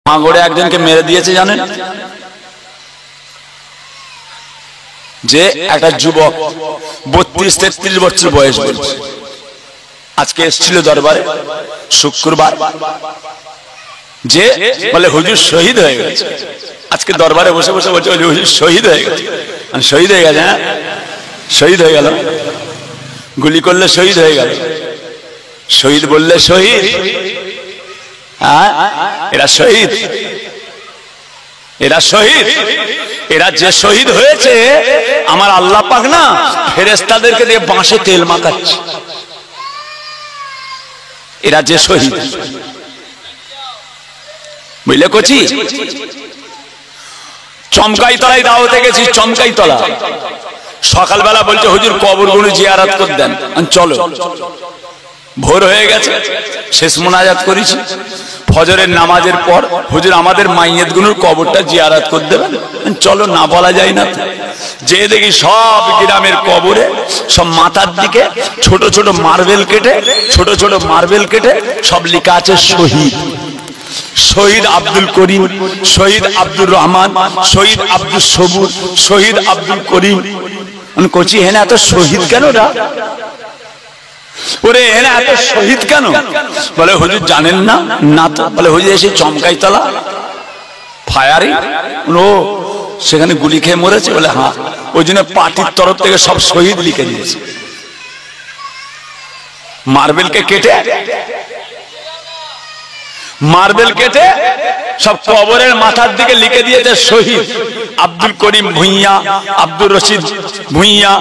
ভাঙড়ে একজনকে মেরে দিয়েছে জানেন? যে একটা যুবক 32-33 বছর বয়স বলছে, আজকে এসেছিল দরবারে শুক্রবার, যে বলে হুজুর শহীদ হয়ে গেছে। আজকে দরবারে বসে বসে বলছে হুজুর শহীদ হয়ে গেছে। শহীদ হয়ে গেছে, হ্যাঁ শহীদ হয়ে গেল, গুলি করলে শহীদ হয়ে গেল। শহীদ বললে শহীদ, হ্যাঁ এরা শহীদ, এরা শহীদ। এরা যে শহীদ হয়েছে আমার আল্লাহ পাক না ফেরেশতাদেরকে দিয়ে বাঁশে তেল মাখাচ্ছে। এরা যে শহীদ, বুঝলে কচি? চমকাইতলায় দাওয়াতে গেছি, চমকাইতলা। সকালবেলা বলছে হুজুর কবরগুলো জিয়ারত করে দেন। চলো, ভোর হয়ে গেছে, শেষ মোনাজাত করেছি। ফজরের নামাজের পর হুজুর আমাদের মাইয়েত গুলোর কবরটা জিয়ারত করে দেবেন। চলো, না বলা যায় না। যে দেখি সব গ্রামের কবরে সব মাথার দিকে ছোট ছোট মার্বেল কেটে, ছোট ছোট মার্বেল কেটে সব লেখা আছে শহীদ। শহীদ আব্দুল করিম, শহীদ আব্দুর রহমান, শহীদ আব্দুল সবুর, শহীদ আব্দুল করিম। কচি হেনা এত শহীদ কেন রা? ওরে হেনা এত শহীদ কেন? বলে হুজুর জানেন না? না তো। বলে হুজুর এসে চমকাইতলা ফায়ারিং, ও সেখানে গুলি খেয়ে মরেছে। বলে হ্যাঁ, ওই জন্য পার্টির তরফ থেকে সব শহীদ লিখে দিয়েছে। মার্বেলকে কেটে, মার্বেল কেটে সব কবরের মাথার দিকে লিখে দিয়েছে শহীদ আব্দুল করিম ভুঁইয়া, আব্দুর রশিদ ভুঁইয়া,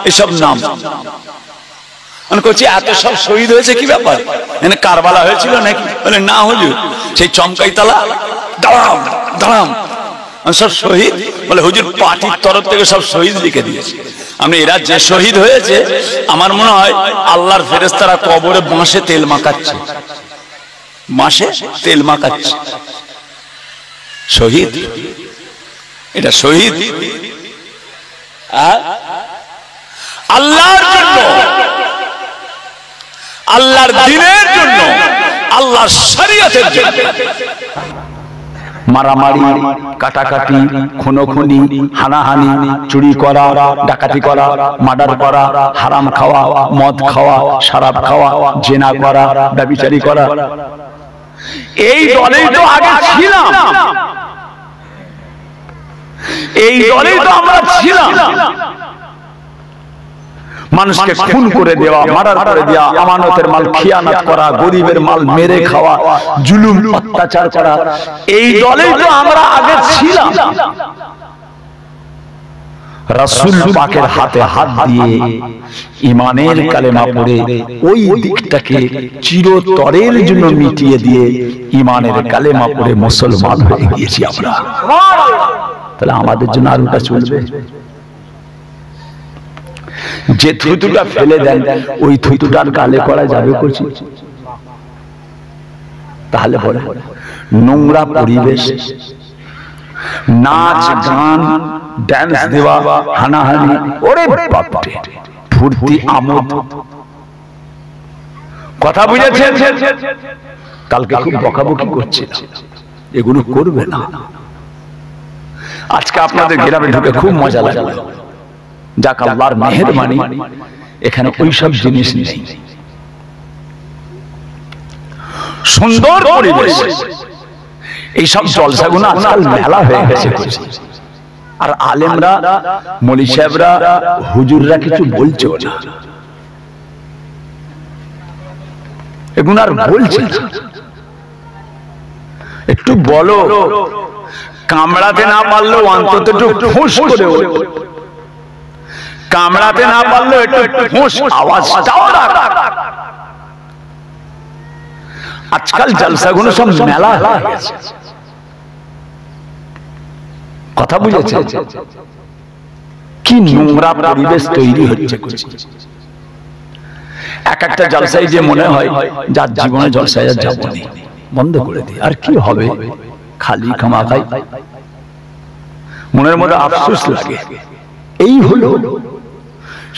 এসব নাম। করছি এত সব শহীদ হয়েছে, কি ব্যাপার? এখানে কারবালা হয়েছিল নাকি? বলে না হুজুর, সেই চমকাইতলা দাঁড়াম দাঁড়াম সব শহীদ। বলে হুজুর পার্টির তরফ থেকে সব শহীদ লিখে দিয়েছে। আমি এরা যে শহীদ হয়েছে আমার মনে হয় আল্লাহর ফেরেশতারা কবরে বাঁশে তেল মাখাচ্ছে, বাঁশে তেল মাখাচ্ছে। শহীদ, এটা শহীদ। আল্লাহর জন্য, আল্লাহর দ্বীনের জন্য, আল্লাহর শরীয়তের জন্য মারামারি, কাটাকাটি, খুনোখুনি, হানাহানি, চুরি করা, ডাকাতি করা, মার্ডার করা, হারাম খাওয়া, মদ খাওয়া, শরাব খাওয়া, জেনা করা, ব্যভিচারী করা, এই দলেই তো আগে ছিলাম, এই দলেই তো আমরা ছিলাম। মানুষকে খুন করে দেওয়া, মার্ডার করে দেওয়া, আমানতের মাল খিয়ানত করা, গরিবের মাল মেরে খাওয়া, জুলুম অত্যাচার করা, এই দলেই তো আমরা আগে ছিলাম। রাসূল পাকের হাতে হাত দিয়ে ঈমানের কালেমা পড়ে ওই দিকটাকে চিরতরের জন্য মিটিয়ে দিয়ে ঈমানের কালেমা পড়ে মুসলমান হয়ে গিয়েছি আমরা। তাহলে আমাদের জন্য আর ওটা চলবে? যে থুতুটা ফেলে দেন ওই থুতুটার গালে করা যাবে করছি? তাহলে বলে নোংরা পরিবেশ, নাচ গান, ড্যান্স দেওয়া, হানাহানি, ওরে বাপরে, ফুর্তি আমোদ, কথা বুঝেছেন? কালকে খুব বকাবকি করছে, এগুলো করবে না। আজকে আপনাদের গ্রামে ঢুকে খুব মজা লাগলো। যাক আল্লাহর মেহেরবানি, এখানে ওই সব জিনিস নেই। সুন্দর পরিবেশ, এইসব জলসাগুলো আজকাল মেলা হয়ে গেছে। আর আলেমরা, মৌলী সাহেবরা, হুজুররা কিছু বলছে না, এগুলো আর বলছে না। একটু বলো, কামড়াতে না পারলেও অন্তত একটু ফুঁস করে, কামড়াতে না পারলেও একটু ফুঁস আওয়াজটাও রাখ। আজকাল জলসাগুলো সব মেলা হয়ে গেছে, কথা বুঝেছে? কি নোংরা পরিবেশ তৈরি হচ্ছে। এক একটা জলসায় যে মনে হয় যার জীবনে জলসায় যাবো না, বন্ধ করে দিই, আর কি হবে, খালি খামাখাই, মনের মধ্যে আফসোস লাগে। এই হলো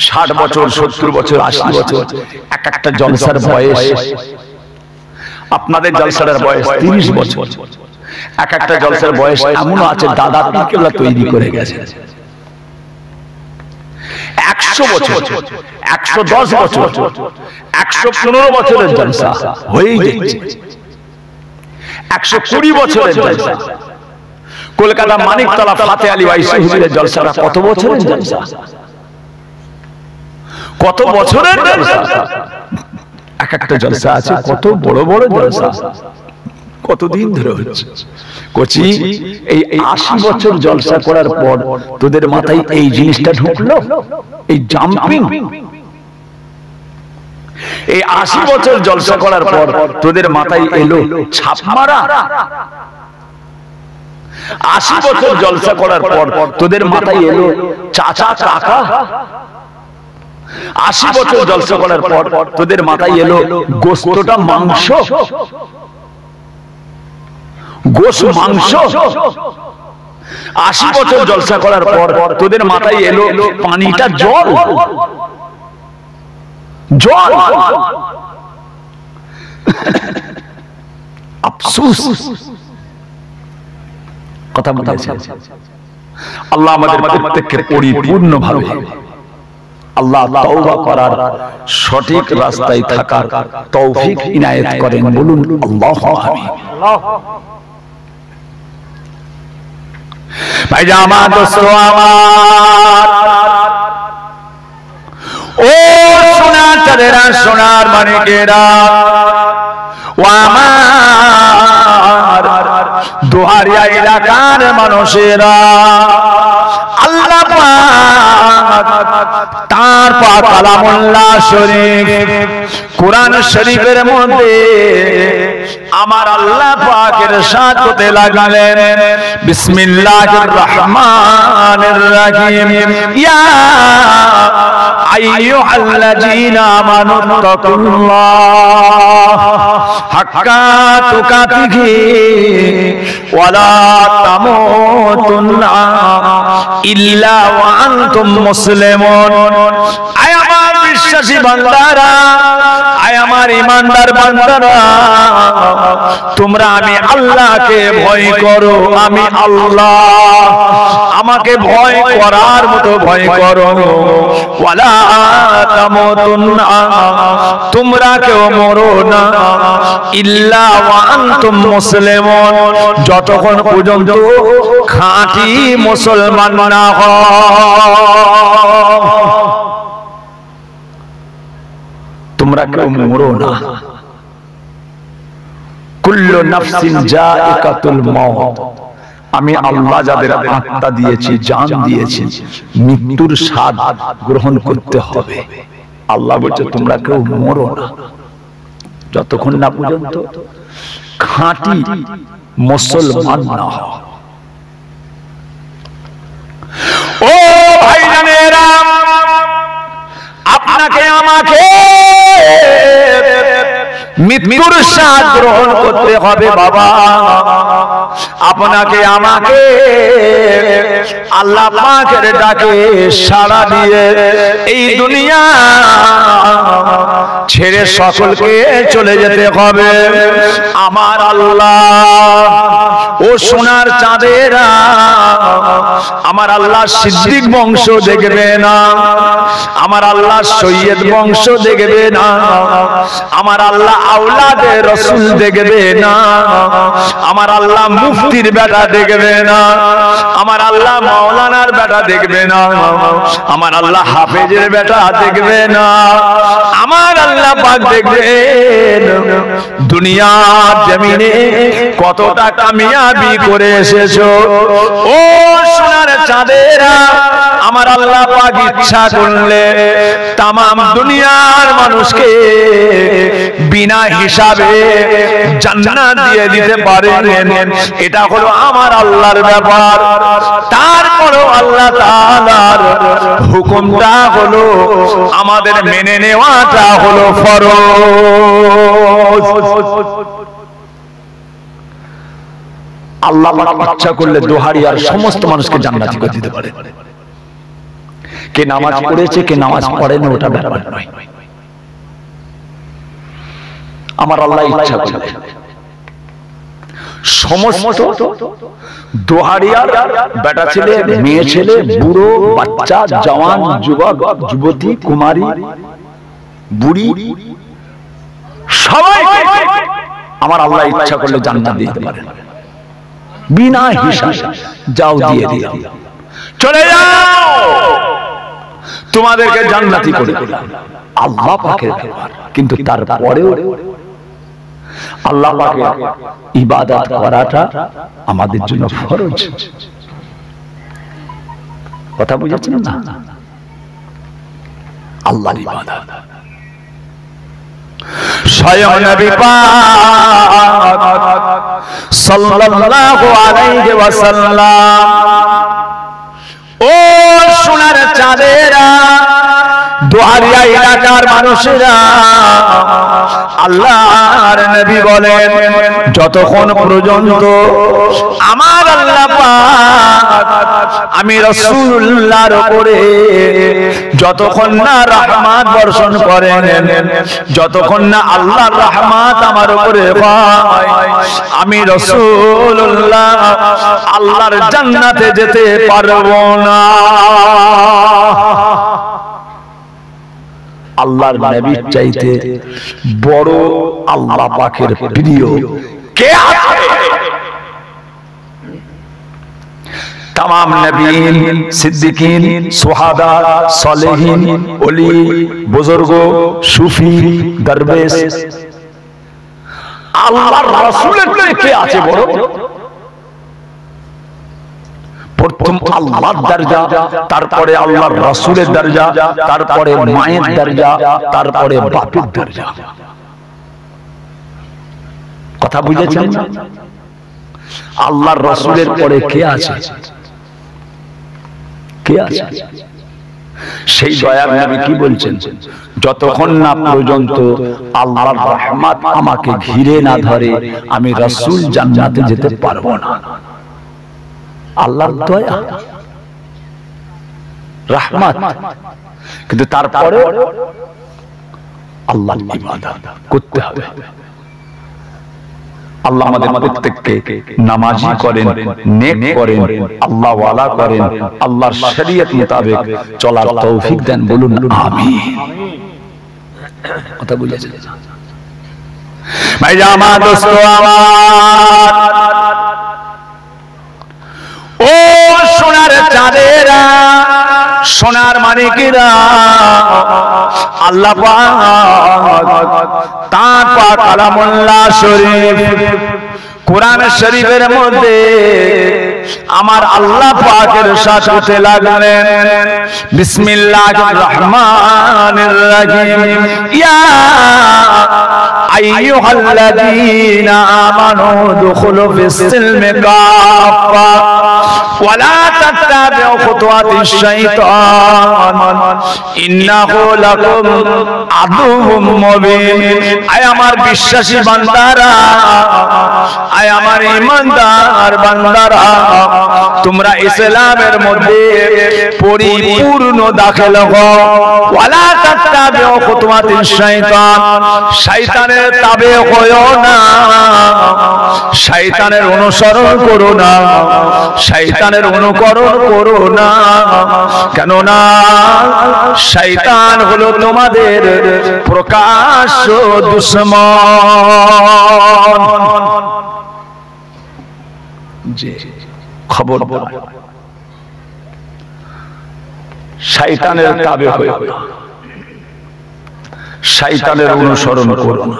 60 বছর, 70 বছর, 80 বছর এক একটা জলসার বয়স। আপনাদের জলসার বয়স 30 বছর, এক একটা জলসার বয়স এমনও আছে দাদা কেবলা তৈরি করে গেছে 100 বছর, 110 বছর, 115 বছরের জলসা হয়েই যাচ্ছে, 120 বছরের জলসা। কলকাতা মানিকতলা ফাতে আলী ওয়াইসি হুজুরের জলসাটা কত বছরের জলসা, কত বছরের জলসা। এক একটা জলসা আছে কত বড় বড় জলসা, কতদিন ধরে হচ্ছে। কোচি এই 80 বছর জলসা করার পর তোদের মাথায় এই জিনিসটা ঢুকলো, এই জাম্পিং। এই 80 বছর জলসা করার পর তোদের মাথায় এলো ছাপ মারা। 80 বছর জলসা করার পর তোদের মাথায় এলো চাচা কাকা। 80 বছর জলসা করার পর তোদের মাথায় এলো গোশতটা মাংস, গোশ মাংস। 80 বছর জলসা করার পর তোদের মাথায় এলো পানিটা জল, জল। আফসোস কথা বলেছে। আল্লাহ আমাদের প্রত্যেককে পরিপূর্ণভাবে আল্লাহ তওবা করার সঠিক রাস্তায় থাকার তৌফিক ইনায়েত করেন, বলুন আল্লাহু আমিন। ভাইজান আমার, দোস্ত আমার, ও সোনার চাঁদেরা, সোনার মানিকেরা, ও আমার দুহারিয়া এলাকার মানুষেরা, আল্লাহ পাক তার পাক কালামুল্লাহ শরীফ কোরআন শরীফের মধ্যে আমার আল্লাহ পাক ইরশাদ করতে লাগলেন, বিসমিল্লাহির রহমানির রহিম, ইয়া আইয়ুহাল্লাযীনা আমানু তাকুল্লাহ হাক্কা তুকাতিহি ওয়া লা তামুতুন্না ইল্লা ওয়া আনতুম মুসলিমুন। আয় আমার বিশ্বাসী বান্দারা, আয় আমার ঈমানদার বান্দারা, তোমরা আমি আল্লাহকে ভয় করো। আমি আল্লাহ, আমাকে ভয় করার মতো ভয় করো। ওয়ালা তামুতুন্না, তোমরা কেউ মরো না, ইল্লা ওয়া আনতুম মুসলিমুন, যতক্ষণ পর্যন্ত খাঁটি মুসলমান না হও। তোমরা কেউ মরো না। কুল্লু নাফসিন যায়িকাতুল মাউত, আমি আল্লাহ যাদের আত্মা দিয়েছি, জান দিয়েছি, মৃত্যুর স্বাদ গ্রহণ করতে হবে। আল্লাহ বলছে তোমরা কেউ মরো না যতক্ষণ না পর্যন্ত খাঁটি মুসলমান না হও। ও ভাইজানেরা, আপনাকে আমাকে মৃত্যুর স্বাদ গ্রহণ করতে হবে বাবা। আপনাকে আমাকে আল্লাহ পাকের ডাকে সাড়া দিয়ে এই দুনিয়া ছেড়ে সকলকে চলে যেতে হবে। আমার আল্লাহ, ও সোনার চাঁদেরা, আমার আল্লাহ সিদ্দিক বংশ দেখবে না, আমার আল্লাহ সৈয়দ বংশ দেখবে না, আমার আল্লাহ আওলাদে রাসূল দেখবে না, আমার আল্লাহ মুফতির বেটা দেখবে না, আমার আল্লাহ মাওলানার বেটা দেখবে না, আমার আল্লাহ হাফেজের বেটা দেখবে না। আমার আল্লাহ পাক দেখবেন দুনিয়ার জমিনে কতটা কামিয়াবি করে এসেছো। ও সোনার চাঁদেরা, আমার আল্লাহ পাক ইচ্ছা করলে তামাম দুনিয়ার মানুষকে বিনা হিসাবে জান্নাত দিয়ে দিতে পারেন। এটা হলো আমার আল্লাহর ব্যাপার। তারপরও আল্লাহ তাআলার হুকুমটা হলো আমাদের মেনে নেওয়াটা হলো ফরজ। আল্লাহ পাক ইচ্ছা করলে দোহারিয়ার সমস্ত মানুষকে জান্নাতি করে দিতে পারে। কে নামাজ পড়েছে কে নামাজ পড়েনি ওটা ব্যাপার নয়। আমার আল্লাহ ইচ্ছা করলে সমস্ত দোহারিয়ার বেটা ছেলে, মেয়ে ছেলে, বুড়ো, বাচ্চা, জওয়ান, যুবক, যুবতী, কুমারী, বুড়ি, সবাই আমার আল্লাহ ইচ্ছা করলে জান্নাত দিতে পারেন বিনা হিসাবে। যাও দিয়ে দিয়ে চলে যাও, তোমাদেরকে জান্নাতি করে দিলাম। আল্লাহ পাকের ব্যাপার। কিন্তু তারপরেও আল্লাহ পাকের ইবাদত করাটা আমাদের জন্য ফরজ। কথা বুঝাচ্ছেন না? আল্লাহর ইবাদত স্বয়ং নবী পাক সাল্লাল্লাহু আলাইহি ওয়াসাল্লাম, ও সোনার চাঁদেরা, দোহারিয়া এলাকার মানুষেরা, আল্লাহর নবী বলেন যতক্ষণ পর্যন্ত আমার আল্লাহ পাক আমি রাসূলুল্লাহর উপরে যতক্ষণ না রহমত বর্ষণ করেন, যতক্ষণ না আল্লাহর রহমত আমার উপরে হয়, আমি রাসূলুল্লাহ আল্লাহর জান্নাতে যেতে পারবো না। আল্লাহর নবীর চাইতে বড় আল্লাহ পাকের প্রিয় কে আছে? तमाम नबीन, सिद्दीकीन, सुहादा, सालेहीन, ओली, बुजुर्गो, सूफी, दरवेश, আল্লাহর রাসূলের কে আছে বড়? প্রথম আল্লাহর দরজা, তারপরে আল্লাহর রাসূলের দরজা, তারপরে মায়ের দরজা, তারপরে বাপের দরজা। কথা বুঝেছেন? আল্লাহর রাসূলের পরে কে আছে? কে আছে? সেই দয়ার নবী কি বলছেন? যতক্ষণ না পর্যন্ত আল্লাহর রহমত আমাকে ঘিরে না ধরে আমি রাসূল জান্নাতে যেতে পারবো না। আল্লাহর দয়া, রহমত, কিন্তু তারপরে আল্লাহর ইবাদত করতে হবে। আল্লাহ আমাদের প্রত্যেককে নামাজি করেন, নেক করেন, আল্লাহ ওয়ালা করেন, আল্লাহর শরীয়ত মোতাবেক চলার তৌফিক দেন। বলুন আমিন। কথা বুঝেছেন? ভাই আমার দোস্ত আমার, ও সোনার চাঁদেরা, সোনার মানিকেরা, আল্লাহ পাক তার পাক কালামুল্লাহ শরীফ কোরআন শরীফের মধ্যে আমার আল্লাহ পাকের সাথে লাগলেন বিসমিল্লাহির রহমানির রহিম, ইয়া আইয়ুহাল্লাযীনা আমানু দুখুলু ফিস-সিলমি কাফা ওয়া লা তাত্তাবিউ খুতুওয়াতিশ শাইতান ইন্নাহু লাকুম আদুউম মুবিন। আয় আমার বিশ্বাসী বান্দারা, আয় আমার ঈমানদার বান্দারা, তোমরা ইসলামের মধ্যে পরিপূর্ণ দাখিল হও। ওয়া লা তাত্তাবিউ খুতুওয়াতিশ শাইতান, শয়তানের তাবে হয়ো না, শয়তানের অনুসরণ করো না, শয়তানের অনুকরণ করো না। কেননা শয়তান হলো তোমাদের প্রকাশ্য দুশমন। যে খবর শয়তানের তাবে হয়ো না, শয়তানের অনুসরণ করো না।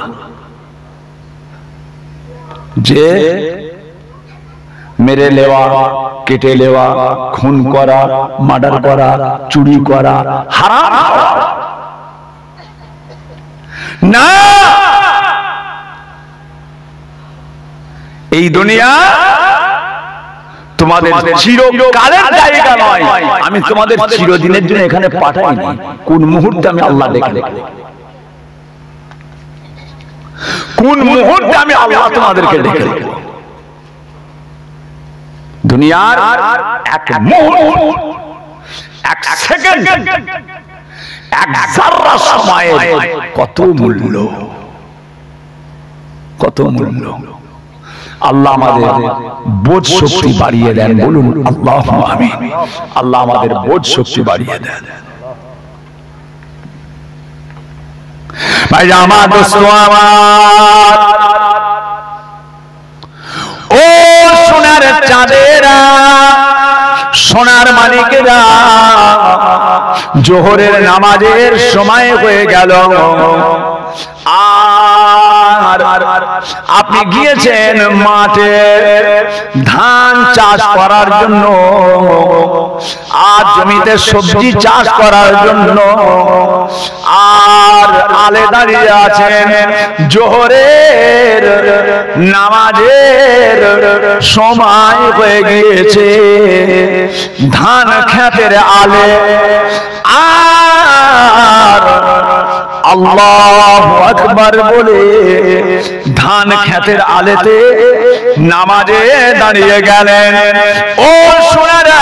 যে মেরে লেওয়া, কেটে লেওয়া, খুন করা, মার্ডার করা, চুরি করা হারাম না। এই দুনিয়া তোমাদের চিরকালের জায়গা নয়। আমি তোমাদের চিরদিনের জন্য এখানে পাঠাইনি। কোন মুহূর্তে আমি আল্লাহ ডেকে দেব, কোন মুহূর্তে আমি আল্লাহ তোমাদেরকে ডেকে দেব। দুনিয়ার এক মুহূর্ত, এক সেকেন্ড, এক যারা সময়ের কত মূল্য, কত মূল্য। আল্লাহ আমাদের বোধ শক্তি বাড়িয়ে দেন, বলুন আল্লাহুম্মা আমিন। আল্লাহ আমাদের বোধ শক্তি বাড়িয়ে দেন। ভাই আমার দোস্ত আমার, ও সোনার চাঁদেরা, সোনার মানিকেরা, জোহরের নামাজের সময় হয়ে গেল, আর আপনি গিয়েছেন মাঠে ধান চাষ করার জন্য, আর জমিতে সবজি চাষ করার জন্য, আর আলে দাঁড়িয়ে আছেন জোহরের নামাজের সময় হয়ে গিয়েছে, ধান ক্ষেতের আলে, আর আল্লাহু আকবার বলে ধান ক্ষেতের আলেতে নামাজে দাঁড়িয়ে গেলেন। ও সোনারা,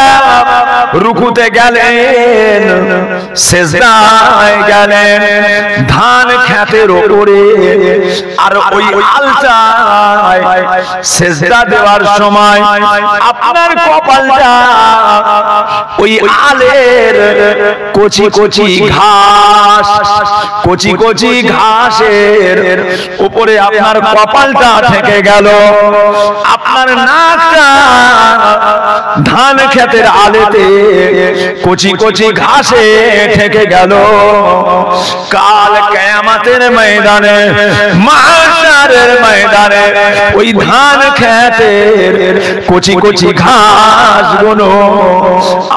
রুকুতে গেলেন, সিজদায় গেলেন, ধান ক্ষেতের উপরে, আর ওই আলটায় সিজদা দেওয়ার সময় আপনার কপালটা ওই আলের কচি কচি ঘাস, কচি কচি ঘাসের উপরে আপনার কপালটা থেকে গেল, আপনার নাকটা ধান ক্ষেতের আলেতে কচি কচি ঘাসে ঠেকে গেল। কাল কিয়ামতের ময়দানে, মাহশারের ময়দানে ওই ধান ক্ষেতের কচি কচি ঘাসগুলো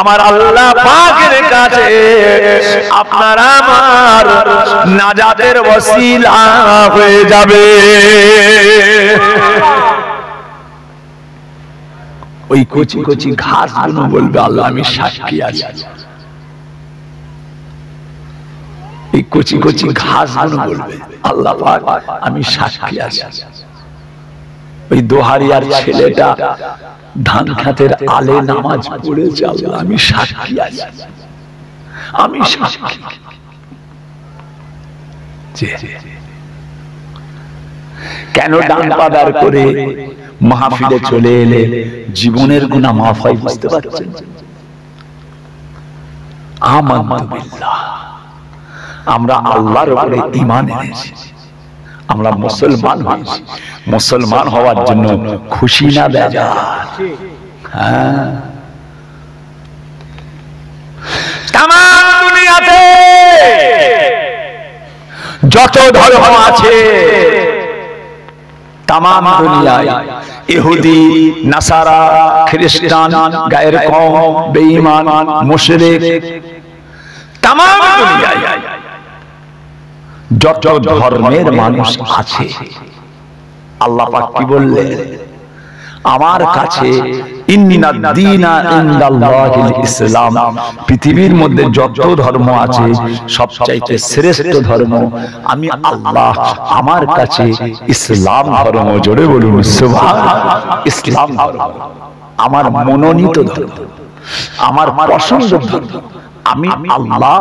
আমার আল্লাহ পাকের কাছে আপনার আমার নাজাতের ওসিলা হয়ে যাবে। ওই কচি কচি ঘাসগুলো বলবে, আল্লাহ আমি সাক্ষী আছি। এই কচি কচি ঘাসগুলো বলবে, আল্লাহ পাক আমি সাক্ষী আছি। ওই দোহারিয়ার ছেলেটা ধান ক্ষেতের আলে নামাজ পড়েছে, আল্লাহ আমি সাক্ষী আছি, আমি সাক্ষী। কেন ডান পাদার করে মাহফিলে চলে এলে জীবনের গুনাহ মাফ হয়, বুঝতে পারছেন? আমানতু বিল্লাহ, আমরা আল্লাহর উপরে ঈমান এনেছি, আমরা মুসলমান হয়েছি। মুসলমান হওয়ার জন্য খুশি না বেজার? হ্যাঁ, তাম দুনিয়াতে যত ধর্ম আছে, তাম দুনিয়ায় ইহুদি, নাসারা, খ্রিস্টান, গায়ের কওম, বেঈমান, মুশরিক, তাম দুনিয়ায় যত ধর্মের মানুষ আছে, আল্লাহ পাক কি বললেন? আমার কাছে ইন্নাদ দীনা ইনদাল্লাহিল ইসলাম, পৃথিবীর মধ্যে যত ধর্ম আছে সবচাইতে শ্রেষ্ঠ ধর্ম আমি আল্লাহ, আমার কাছে ইসলাম ধর্ম। জোরে বলুন সুবহানাল্লাহ। ইসলাম ধর্ম আমার মনোনীত ধর্ম, আমার পছন্দের ধর্ম। আমি আল্লাহ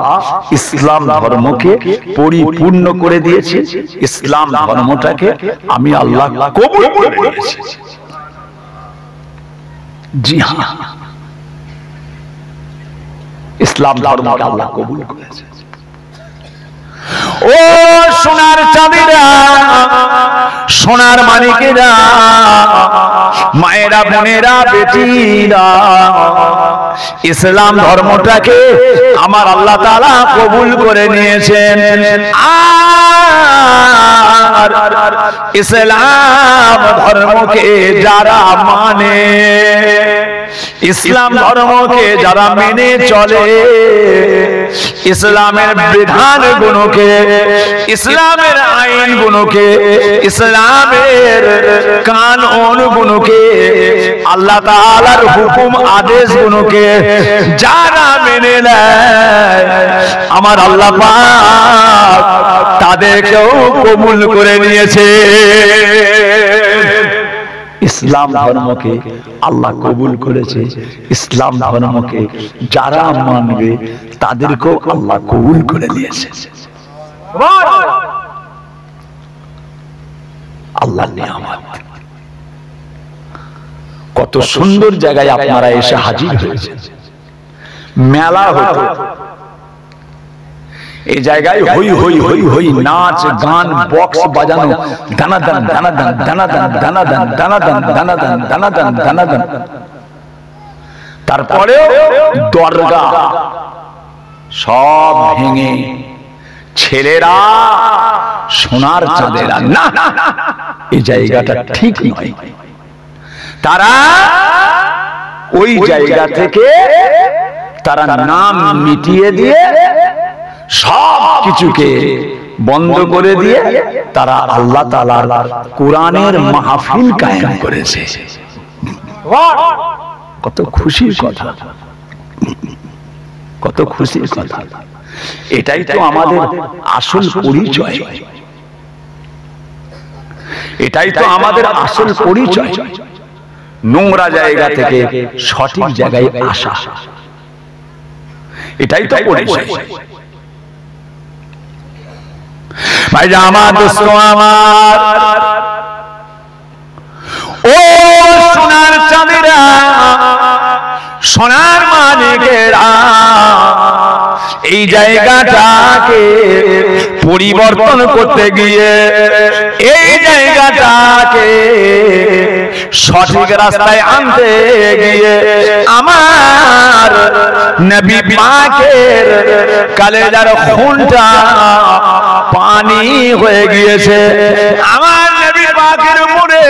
ইসলাম ধর্মকে পরিপূর্ণ করে দিয়েছি, ইসলাম ধর্মটাকে আমি আল্লাহ কবুল করে নিয়েছি। জি হ্যাঁ, ইসলাম ধর্মকে আল্লাহ কবুল করেছে। ও সোনার চাঁদিরা, সোনার মানিকেরা, মায়েরা, বোনেরা, বেটিরা, ইসলাম ধর্মটাকে আমার আল্লাহ তাআলা কবুল করে নিয়েছেন। আর ইসলাম ধর্মকে যারা মানে, ইসলাম ধর্মকে যারা মেনে চলে, ইসলামের বিধান গুলোকে, ইসলামের আইন গুলোকে, ইসলামের কানুন গুলোকে, আল্লাহ তাআলার হুকুম আদেশ গুলোকে যারা মেনে নেয়, আমার আল্লাহ পাক তাদেরকেও কবুল করে নিয়েছে। ইসলাম ধর্মকে আল্লাহ কবুল করেছে, ইসলাম ধর্মকে যারা মানবে তাদেরকেও আল্লাহ কবুল করে নিয়েছে। আল্লাহর নিয়ামত। কত সুন্দর জায়গায় আপনারা এসে হাজির হয়েছেন। মেলা হতো, এই জায়গায় হই হই হই হই, নাচ গান, বক্স বাজানো, দানাদান দানাদান দানাদান দানাদান দানাদান দানাদান দানাদান দানাদান। তারপরেও দরগা সব ভেঙে ছেলেরা সোনার চাঁদেরা, না এই জায়গাটা ঠিক নয়। তারা ওই জায়গা থেকে তারা নাম মিটিয়ে দিয়ে সব কিছুকে বন্ধ করে দিয়ে তারা আল্লাহ তাআলার কোরআনের মাহফিল কায়েম করেছে। কত খুশির কথা, কত খুশির কথা। এটাই তো আমাদের আসল পরিচয়, এটাই তো আমাদের আসল পরিচয়। নোংরা জায়গা থেকে সঠিক জায়গায় আসা, এটাই তো পরিচয়। ভাই আমার দোস্ত আমার, ও সোনার চাঁদেরা, সোনার মানিকেরা, এই জায়গাটাকে পরিবর্তন করতে গিয়ে, এই জায়গাটাকে সঠিক রাস্তায় আনতে গিয়ে আমার নবী পাকের কলেজার খুনটা পানি হয়ে গিয়েছে। আমার নবী পাকের উপরে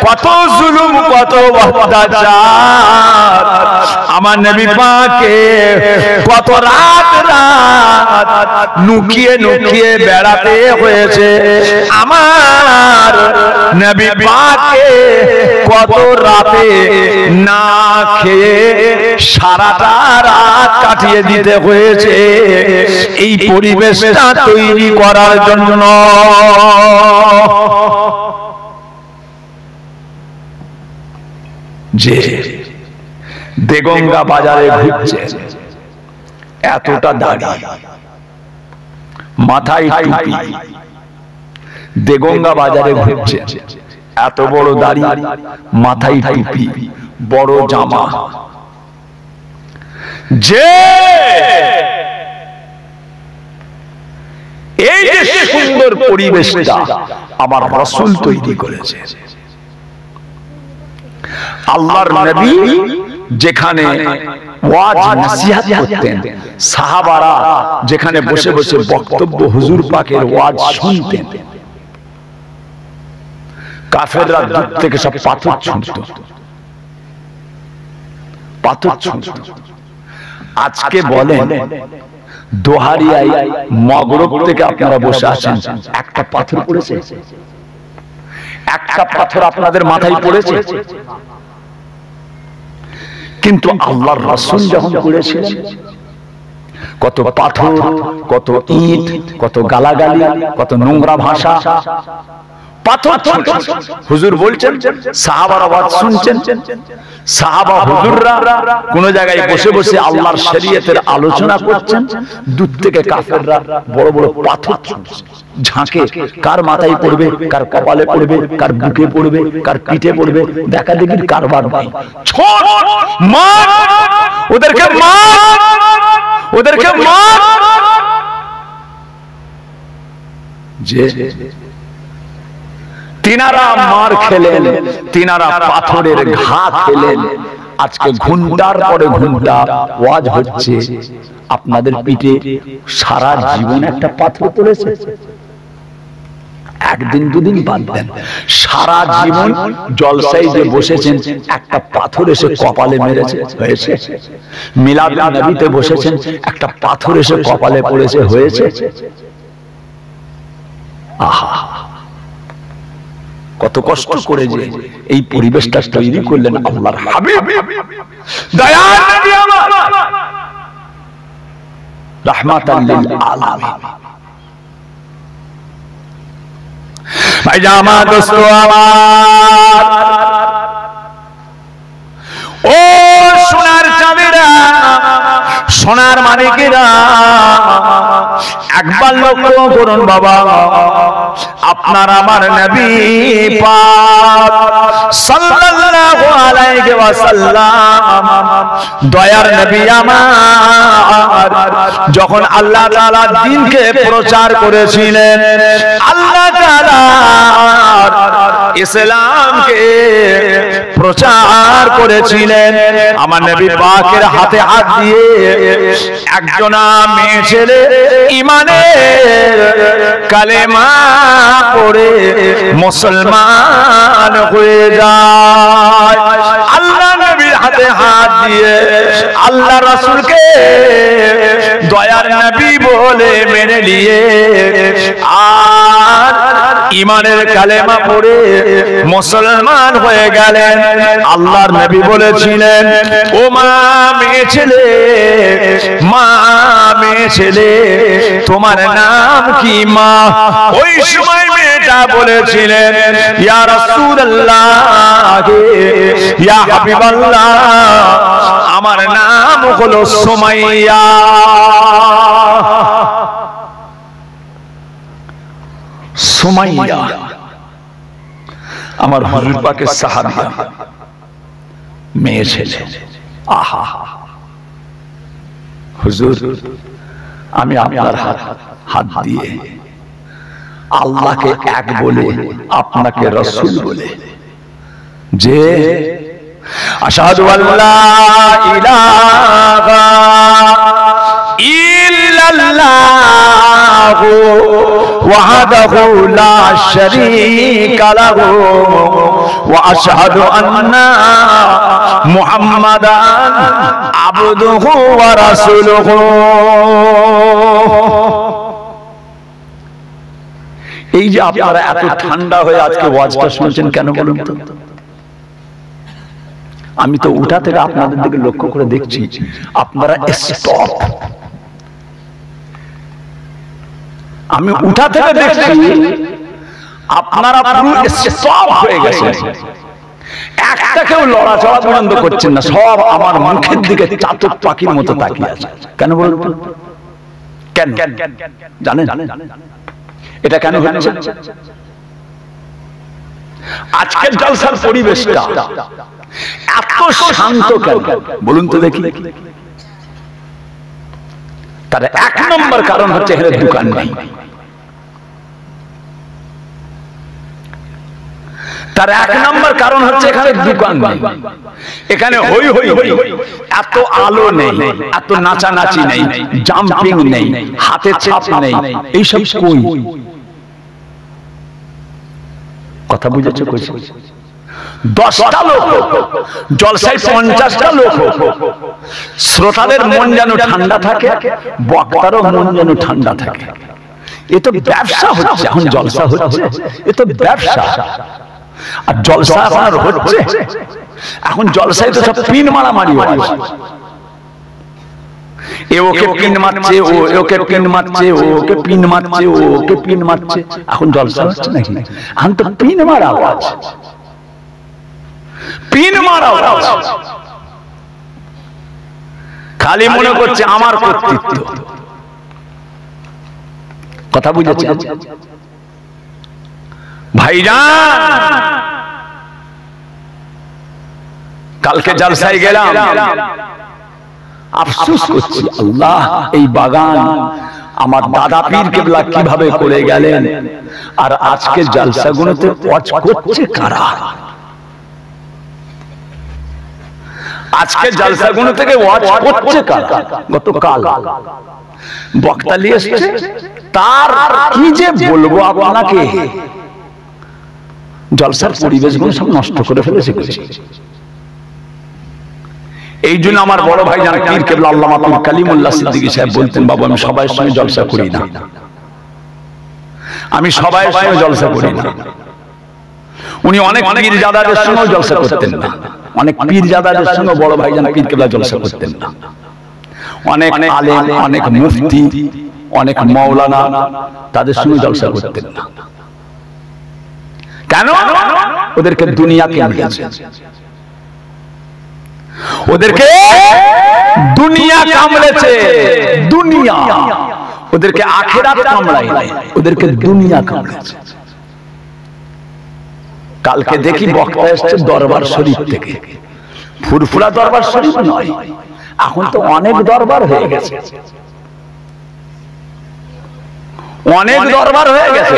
কত জুলুম, কত অত্যাচার, আমার নবী পাকে কত রাত রাত নুকিয়ে নুকিয়ে বেড়াতে হয়েছে। আমার নবী পাকে কত রাতে না খেয়ে সারাটা রাত কাটিয়ে দিতে হয়েছে এই পরিবেশটা তৈরি করার জন্য। যে দেগঙ্গা বাজারে ঘুরছে, এতটা দাড়ি, মাথায় টুপি, দেগঙ্গা বাজারে ঘুরছে, এত বড় দাড়ি, মাথায় টুপি, বড় জামা, যে এই যে সুন্দর পরিবেশটা আমার রাসূল তৈরি করেছে। আল্লাহর নবী যেখানে ওয়াজ নসিহত করতেন, সাহাবারা যেখানে বসে বসে বক্তব্য হুজুর পাকের ওয়াজ শুনতেন, কাফেররা দূর থেকে সব পাথর ছুঁড়ত, পাথর ছুঁড়ত। আজকে বলেন দোহারিয়ায় মগরব থেকে আপনারা বসে আছেন, একটা পাথর পড়েছে? একটা পাথর আপনাদের মাথায় পড়েছে? কিন্তু আল্লাহর রাসূল যখন করেছিলেন, কত পাথর, কত ইট, কত গালাগালি, কত নোংরা ভাষা, পাথর হুজুর বলছেন, সাহাবারা আওয়াজ শুনছেন, সাহাবা হুজুররা কোন জায়গায় বসে বসে আল্লাহর শরীয়তের আলোচনা করছেন, দূর থেকে কাফেররা বড় বড় পাথর ঝাঁকে, কার মাথায় পড়বে, কার কপালে পড়বে, কার বুকে পড়বে, কার পিঠে পড়বে, দেখা দেখির কারবার নাই। ছোট মার, ওদেরকে মার, ওদেরকে মার। যে তিনারা মার খেলেন, তিনারা পাথরের ঘা খেলেন, আজকে ঘন্টার পরে ঘন্টা ওয়াজ হচ্ছে, আপনাদের পিঠে সারা জীবন একটা পাথর পড়েছে? একদিন দুদিন বাদ দেন, সারা জীবন জলসায় যে বসেছেন, একটা পাথর এসে কপালে মেরেছে হয়েছে? মিলাদ নবীতে বসেছেন, একটা পাথর এসে কপালে পড়েছে হয়েছে? আহা, কত কষ্ট করে যে এই পরিবেশটা তৈরি করলেন আল্লাহর হাবিব দয়ার নবী আমার রাহমাতাল লিল আলামিন। ভাইজান আমার দোস্ত আমার, ও সোনার চাঁদেরা, সোনার মানিকেরা, একবার লক্ষ্য করুন বাবা, আপনার আমার নবী পাক সাল্লাল্লাহু আলাইহি ওয়াসাল্লাম দয়ার নবী আমার যখন আল্লাহ তাআলা দ্বীনকে প্রচার করেছিলেন, আল্লাহ তাআলা ইসলামকে প্রচার করেছিলেন, আমার নবী পাকের হাতে হাত দিয়ে একজনা মেয়ে ছেলে ঈমানের কালেমা পড়ে মুসলমান হয়ে যায়। আল্লাহ নবীর হাতে হাত দিয়ে আল্লাহ রাসূলকে দয়ার নবী বলে মেনে নিয়ে আর ঈমানের কালেমা পড়ে মুসলমান হয়ে গেলেন। আল্লাহর নবী বলেছিলেন, ও মা মেয়ে ছেলে, মা মেয়ে ছেলে, তোমার নাম কি মা? ওই সময় মেয়েটা বলেছিলেন, ইয়া রাসূলুল্লাহ, ইয়া হাবিবাল্লাহ, আমার নাম হলো সুমাইয়া। সুমাইয়া আমার হুজুর পাকের সাহাবিয়া, মেয়ে ছেলে। আহা হুজুর, আমি আপনার হাত দিয়ে আল্লাহকে এক বলে আপনাকে রাসূল বলে যে আশহাদু আল্লা ইলাহা ইল্লাল্লাহু ওয়াহদাহু লা শারীকা লাহু ওয়া আশহাদু আন্না মুহাম্মাদান আবদুহু ওয়া রাসূলুহু। এই যে আপনারা এত ঠান্ডা হয়ে আজকে ওয়াজটা শুনছেন কেন বলুন তো? আমি তো উঠা থেকে আপনাদের দিকে লক্ষ্য করে দেখছি আপনারা স্টপ। আমি উঠা থেকে দেখছি আপনারা পুরো স্টপ হয়ে গেছেন, একটা কেউ লড়াচড়া পর্যন্ত করছেন না, সব আমার মুখের দিকে চাতক পাখির মতো তাকিয়ে আছে। কেন বলুন? কেন জানেন? এটা কেন হচ্ছে? আজকের জলসার পরিবেশটা এত শান্ত কেন বলুন তো দেখি? তার এক নম্বর কারণ হচ্ছে এখানে দোকান নেই। তার এক নম্বর কারণ হচ্ছে এখানে দোকান নেই, এখানে হই হই হই, এত আলো নেই, এত নাচানাচি নেই, জাম্পিং নেই, হাতে ছাপ নেই, এইসব কই? কথা বুঝেছো? 10টা লোক জলসায় 50টা লোক, শ্রোতাদের মন যেন ঠান্ডা থাকে, বক্তারও মন যেন ঠান্ডা থাকে। এ তো ব্যবসা হচ্ছে, এখন জলসা হচ্ছে, এ তো ব্যবসা। আর জলসা এখন হচ্ছে, এখন জলসায় তো সব পিন মারামারি হচ্ছে, এ ওকে পিন মারছে, ও ওকে পিন মারছে, ও ওকে পিন মারছে, ও ওকে পিন মারছে। এখন জলসা হচ্ছে নাকি? এখন তো পিন মারা আওয়াজ, পিন মারা আওয়াজ। খালি মনে করছে আমার কর্তৃত্ব। কথা বুঝেছি ভাইজান? কালকে জলসায় গেলাম, আফসোস করছি, আল্লাহ এই বাগান আমার দাদা পীর কেবলা কিভাবে করে গেলেন, আর আজকে জলসাগুলোতে ওয়াজ করছে কারা? আজকে জলসাগুলো থেকে ওয়াজ করছে কারা? গতকাল বক্তা নিয়ে এসেছে, তার কি যে বলবো আপনাকে, জলসার পরিবেশগুলো সব নষ্ট করে ফেলেছে। এই জন্য আমার বড় ভাই জান পীর কেবলা আল্লামা পীর কালিমুল্লাহ সিদ্দিকী সাহেব বলতেন, বাবা আমি সবার সঙ্গে জলসা করি না, আমি সবার সঙ্গে জলসা করি না। উনি অনেক পীরজাদাদের সঙ্গে জলসা করতেন না, অনেক পীরজাদাদের সঙ্গে বড় ভাই জান পীর কেবলা জলসা করতেন না। অনেক আলেম, অনেক মুফতি, অনেক মাওলানা, তাদের সঙ্গে জলসা করতেন না। কেন? ওদেরকে দুনিয়া কামড়েছে, ওদেরকে দুনিয়া কামড়েছে, দুনিয়া। ওদেরকে আখিরাত কামড়ায় নাই, ওদেরকে দুনিয়া কামড়েছে। কালকে দেখি বক্তা এসছে দরবার শরীফ থেকে, ফুরফুরা দরবার শরীফ নয়, এখন তো অনেক দরবার হয়ে গেছে, অনেক দরবার হয়ে গেছে।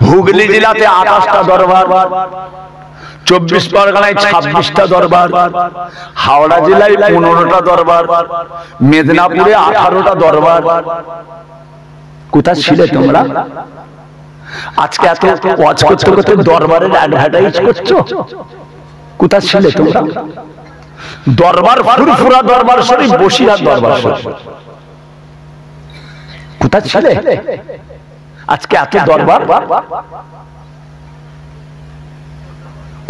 হুগলি জেলাতে 28টা দরবার, 24 পরগনায় 26টা দরবার, হাওড়া জেলায় 15টা দরবার, মেদিনীপুরে 18টা দরবার। কোথায় ছিলে তোমরা? আজকে এত ওয়াজ করতে করতে দরবারের অ্যাডভার্টাইজ করছো, কোথায় ছিলে তোমরা? দরবার ফুরফুরা দরবার শরীফ, বসিরহাট দরবার শরীফ, কোথায় ছিলে? আজকে এত দরবার,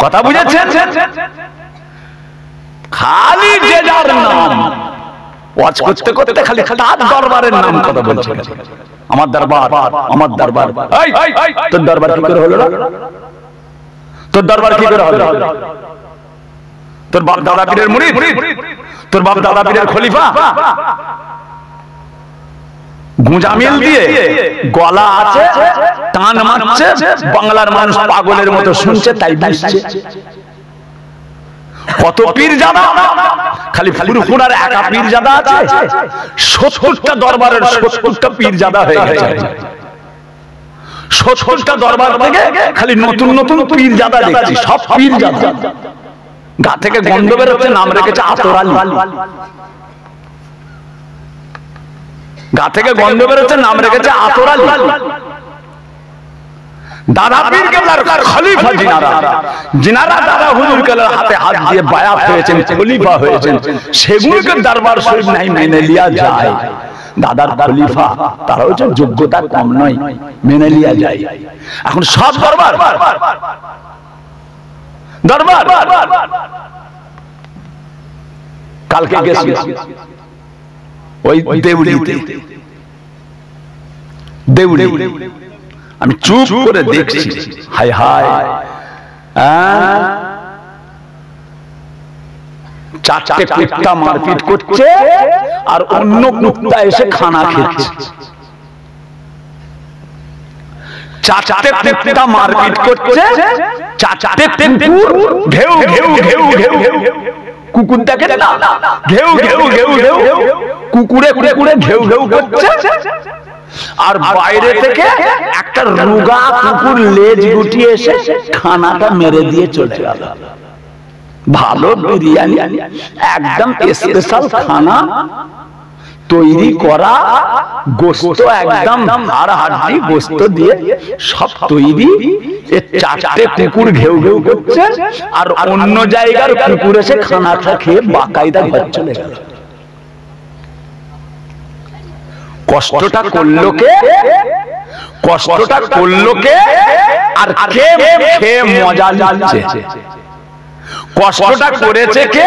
কথা বুঝেছেন? খালি যে যার নাম ওয়াজ করতে করতে খালি তার দরবারের নাম কথা বলছে। আমার দরবার, আমার দরবার। তোর দরবার কি করে হলো? তোর দরবার কি করে হলো? তোর বাপ দাদা পীরের মুরিদ, তোর বাপ দাদা পীরের খলিফা, গুঁজামিল দিয়ে গলা আছে, টান মারছে, বাংলার মানুষ পাগলের মতো শুনছে, তাই বুঝছে। কত পীরজাদা, খালি ফুরফুরার একা পীরজাদা আছে, 70টা দরবারের 70টা পীরজাদা হয়ে গেছে। 70টা দরবার থেকে খালি নতুন নতুন পীরজাদা দেখছি, সব পীরজাদা। গা থেকে গন্ধ বেরোচ্ছে, নাম রেখেছে আতরালি। গা থেকে গন্ধ বেরোচ্ছে, নাম রেখেছে আতরালি। দাদা পীর কেবলার খলিফা জিনারা, জিনারা দাদা হুজুর কেবলার হাতে হাত দিয়ে বায়াত হয়েছেন, খলিফা হয়েছেন, সেগুলোকে দরবার শরীফ নাই মেনে লিয়া যায়। দাদার খলিফা তারা হচ্ছে যোগ্যতা কম নয়, মেনে লিয়া যায়। এখন সব দরবার দরবার। কালকে গেছি ওই দেউড়িতে, দেউড়ি আমি চুপ করে দেখছি, হায় হায়, চারটে কুত্তা মারপিট করছে আর অন্য কুত্তা এসে খানা খেচ্ছে। চারটে কুত্তা মারপিট করছে, চারটে কুকুর ঘেউ ঘেউ ঘেউ ঘেউ ঘেউ, কুকুর দেখে না, ঘেউ ঘেউ ঘেউ ঘেউ, কুকুরে কুকুরে ঘেউ ঘেউ করছে। আর বাইরে থেকে একটা রোগা কুকুর লেজ গুটিয়ে এসে খানাটা মেরে দিয়ে চলে গেল। ভালো বিরিয়ানি, একদম স্পেশাল খানা তৈরি করা, গোশত একদম হাড় হাড্ডি গোশত দিয়ে সব তৈরি। চারটে কুকুর ঘেউ ঘেউ করছে আর অন্য জায়গার কুকুর এসে খানাটা খেয়ে বাকায়দা ঘর চলে গেল। কষ্টটা করলো কে? কষ্টটা করলো কে? আর কে খেয়ে মজা নিচ্ছে? কষ্টটা করেছে কে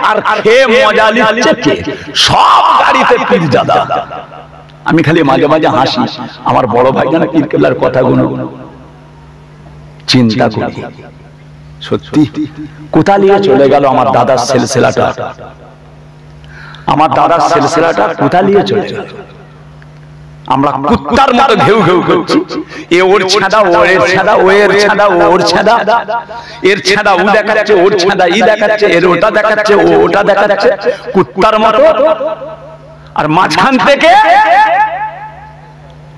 আর খেয়ে মজা নিচ্ছে কে? সব গাড়িতে পীরজাদা। আমি খালি মাঝে মাঝে হাসি, আমার বড় ভাই জানা পীর কেবলার কথাগুলো চিন্তা করি, সত্যি কোথা নিয়ে চলে গেল আমার দাদার সিলসিলাটা, আমার দাদার সিলসিলাটা কোথা নিয়ে চলে গেল? আমরা কুত্তার মতো ঘেউ ঘেউ করছি, এ ওর ছাদা, ওর ছাদা, ওর ছাদা, ওর ছাদা, এর ছাদা ও দেখাচ্ছে, ওর ছাদা ই দেখাচ্ছে, এর ওটা দেখাচ্ছে, ও ওটা দেখাচ্ছে, কুত্তার মতো। আর মাঝখান থেকে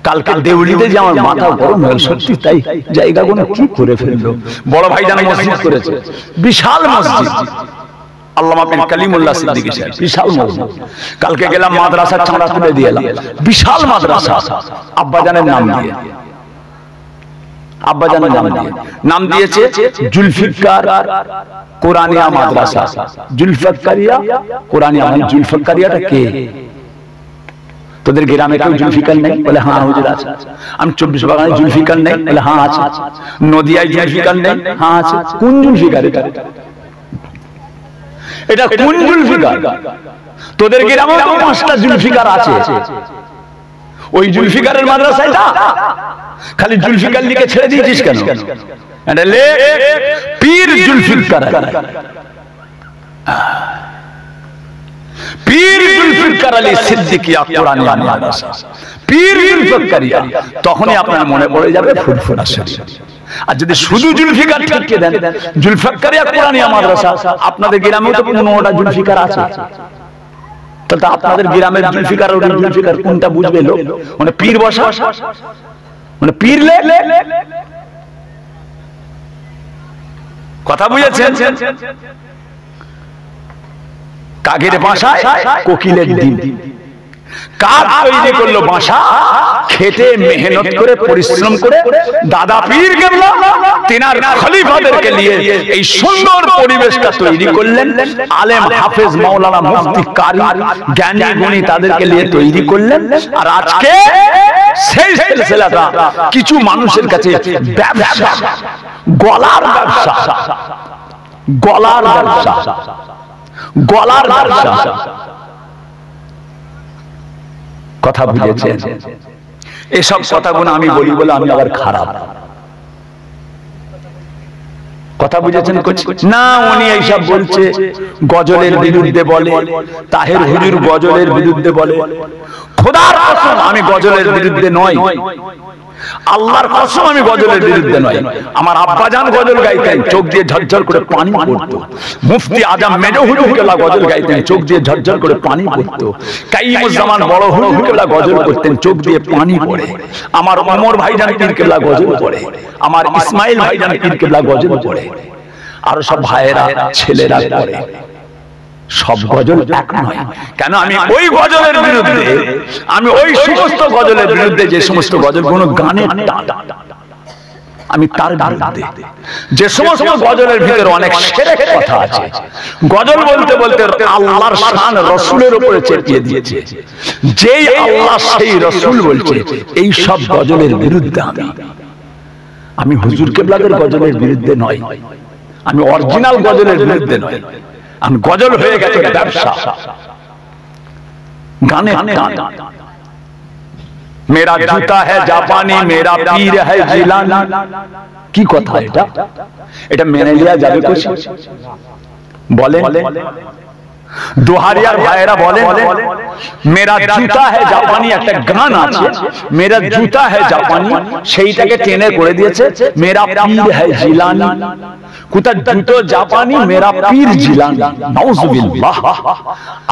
কালকে দেউলিতে যে আমার মাথা গরম হয়ে, সত্যি তাই, জায়গাগুলো কি করে ফেললো। বড় ভাই জানা মসজিদ করেছে, বিশাল মসজিদ, আল্লামা পীর কালিমুল্লাহ সিদ্দিকী সাহেব, বিশাল মসজিদ। কালকে গেলাম মাদ্রাসার চাঁদা তুলে দিয়ে এলাম, বিশাল মাদ্রাসা, আব্বাজানের নাম দিয়ে, আব্বাজানের নাম দিয়ে, নাম দিয়েছে জুলফিকার কোরআনিয়া মাদ্রাসা। জুলফিকারিয়া কোরআনিয়া, মানে জুলফিকারিয়াটা কে? তোদের গ্রামে কেউ জুলফিকার নেই? বলে হ্যাঁ হুজুর আছে। আমি 24 পরগনায় জুলফিকার নেই? বলে হ্যাঁ আছে। নদিয়ায় জুলফিকার নেই? হ্যাঁ আছে। কোন জুলফিকার এটা? এটা কোন জুলফিকার? তোদের গ্রামে তো 5টা জুলফিকার আছে, ওই জুলফিকারের মাদ্রাসাটা খালি জুলফিকার লিখে ছেড়ে দিয়েছিস কেন? এটা লে পীর জুলফিকার। পীর জুলফিকার আলী সিদ্দিকিয়া কোরআনিয়া মাদ্রাসা, পীর জুলফিকারিয়া, তখনই আপনার মনে পড়ে যাবে ফুরফুরা শরীফ। আর যদি শুধু জুলফিকার ঠিককে দেন, জুলফিকারিয়া কোরআনিয়া মাদ্রাসা, আপনাদের গ্রামেও তো 15টা জুলফিকার আছে, তাহলে আপনাদের গ্রামের জুলফিকার আর জুলফিকার কোনটা বুঝবে লোক? মানে পীর বসা, মানে পীর কথা বুঝেছেন? কাকের বাসায় কোকিলের ডিম। কাক তৈরি করলো বাসা, খেটে মেহনত করে পরিশ্রম করে দাদা পীর কেবলা তিনার খলিফাদেরকে নিয়ে এই সুন্দর পরিবেশটা তৈরি করলেন। আলেম হাফেজ মাওলানা মুফতি কারি জ্ঞানী গুণী তাদেরকে নিয়ে তৈরি করলেন। আর আজকে সেই সিলসিলাটা কিছু মানুষের কাছে ব্যবসা, গলার ব্যবসা, গলার ব্যবসা, গলার ব্যবসা। কথা বুঝেছেন? এসব কথাগুলো আমি বলি বলে আমি আবার খারাপ কথা বুঝেছেন না? উনি এইসব বলছে, গজলের বিরুদ্ধে বলে, তাহের হুজুর গজলের বিরুদ্ধে বলে। খোদার কসম আমি গজলের বিরুদ্ধে নয়, আল্লাহর কসম আমি গজলের বিরুদ্ধে নয়। আমার আব্বাজান গজল গাইতেন, চোখ দিয়ে ঝরঝর করে পানি পড়তো। মুফতি আজম মেজো হুজুর কেবলা গজল গাইতেন, চোখ দিয়ে ঝরঝর করে পানি পড়তো। কাইয়ুমুজ্জামান বড় হুজুর কেবলা গজল করতেন, চোখ দিয়ে পানি পড়ে। আমার ওমর ভাইজান পীর কেবলা গজল পড়ে, আমার ইসমাইল ভাইজান পীর কেবলা গজল পড়ে, আর সব ভাইয়েরা ছেলেরা পড়ে। সব গজল এক নয়। কেন? আমি ওই গজলের বিরুদ্ধে, আমি ওই সমস্ত গজলের বিরুদ্ধে যে সমস্ত গজলগুলো গানের টান, আমি তার বিরুদ্ধে। যে সমস্ত গজলের ভিতরে অনেক শিরক কথা আছে, গজল বলতে বলতে আল্লাহর শান রাসূলের উপরে চেপিয়ে দিয়েছে। যেই আল্লাহ সেই রাসূল বলছে, এই সব গজলের বিরুদ্ধে আমি হুজুর কেবলাদের গজলের বিরুদ্ধে নয়, আমি অরিজিনাল গজলের বিরুদ্ধে নয়। আমি গজল হয়ে গেছে ব্যবসা, গানে মেরা জুতা হ্যায় জাপানি, মেরা পীর হ্যায় জিলানি। কি কথা এটা? এটা মেনে নেওয়া যাবে? বলেন দোহারিয়ার ভাইয়েরা বলেন, মেরা জুতা হ্যায় জাপানি একটা গান আছে, মেরা জুতা হ্যায় জাপানি, সেইটাকে টেনে করে দিয়েছে মেরা পীর হ্যায় জিলানি। কোথা জুতো জাপানি, মেরা পীর জিলানি। নাউজুবিল্লাহ,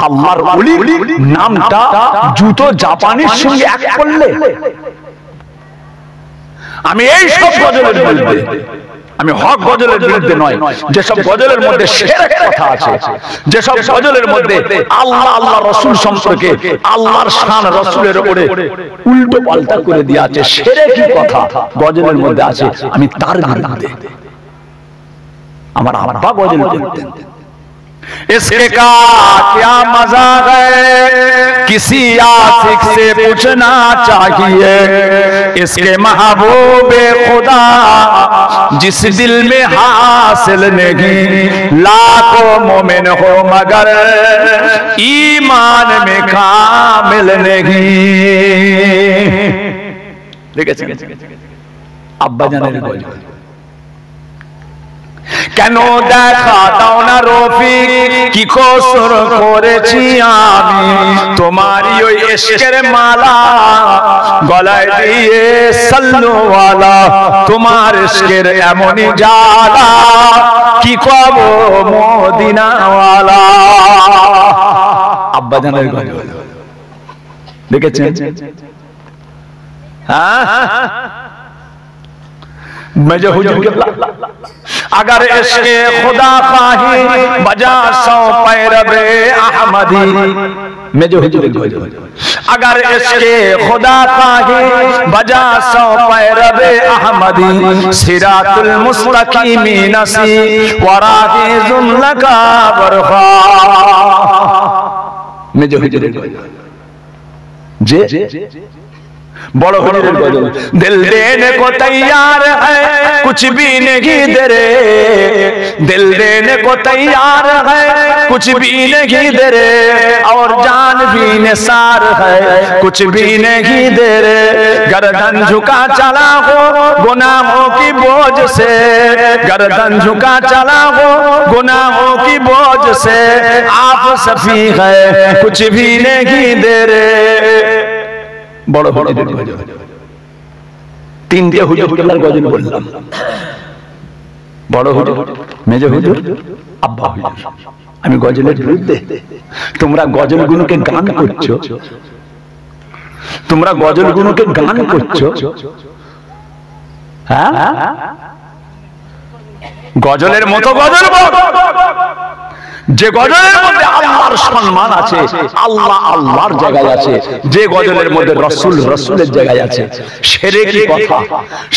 আল্লাহর ওলি নামটা জুতো জাপানির সঙ্গে এক করলে। আমি এই সব গজলের বিরুদ্ধে, আমি হক গজলের বিরুদ্ধে নয়। যেসব গজলের মধ্যে শিরক কথা আছে, যেসব গজলের মধ্যে আল্লাহ আল্লাহ রাসূল সম্পর্কে, আল্লাহর শান রাসূলের উপরে উল্টো পাল্টা করে দিয়ে আছে, শিরকি কথা গজলের মধ্যে আছে, আমি তার বিরুদ্ধে। আমার আব্বা গজল করতেন। इसके का क्या मजा है किसी आशिक से पूछना चाहिए, इसके महबूबे खुदा जिस दिल में हासिल नहीं, लाखों मोमिन हो मगर ईमान में कामिल नहीं। দেখেছেন আব্বা জানের গজল। কেন দেখা দাও না রফিক, কি কসুর করেছি আমি, তোমারই ওই ইশকের মালা গলায় দিয়ে সাল্লুওয়ালা, তোমার ইশকের এমনই জ্বালা কি কব মদিনাওয়ালা। আব্বা জানের গজল দেখেছেন? হ্যাঁ, मेजो हुजूर केबला, अगर इश्क़े खुदा खाही बजा सौ पैरबे अहमदी। मेजो हुजूर गजल, अगर इश्क़े खुदा खाही बजा सौ पैरबे अहमदी, सिरातुल मुस्तकीमी नसी वराही जुल्लका बरखा। मेजो हुजूर गजल जे बड़ो हुजूरेर गजल दिल देने को तैयार है कुछ भी नहीं दे रे दिल देने को तैयार है कुछ भी नहीं दे रे और जान भी निसार है कुछ भी नहीं दे रे गर्दन झुका चला हो गुनाहों की बोझ से गर्दन झुका चला हो गुनाहों की बोझ से आप सफी है कुछ भी नहीं दे रे बड़ो हुजूरेर गजल तीनटे हुजूर केबलार गजल बोललाम बड़ो हुजूर मेजो हुजूर আব্বা হুজুর আমি গজলের বিরুদ্ধে তোমরা গজলগুলোকে গান করছো তোমরা গজলগুলোকে গান করছো হ্যাঁ গজলের মতো গজল বল যে গজলের মধ্যে আল্লাহর সম্মান আছে আল্লাহ আল্লাহর জায়গায় আছে যে গজলের মধ্যে রাসূল রাসূলের জায়গায় আছে শিরকি কথা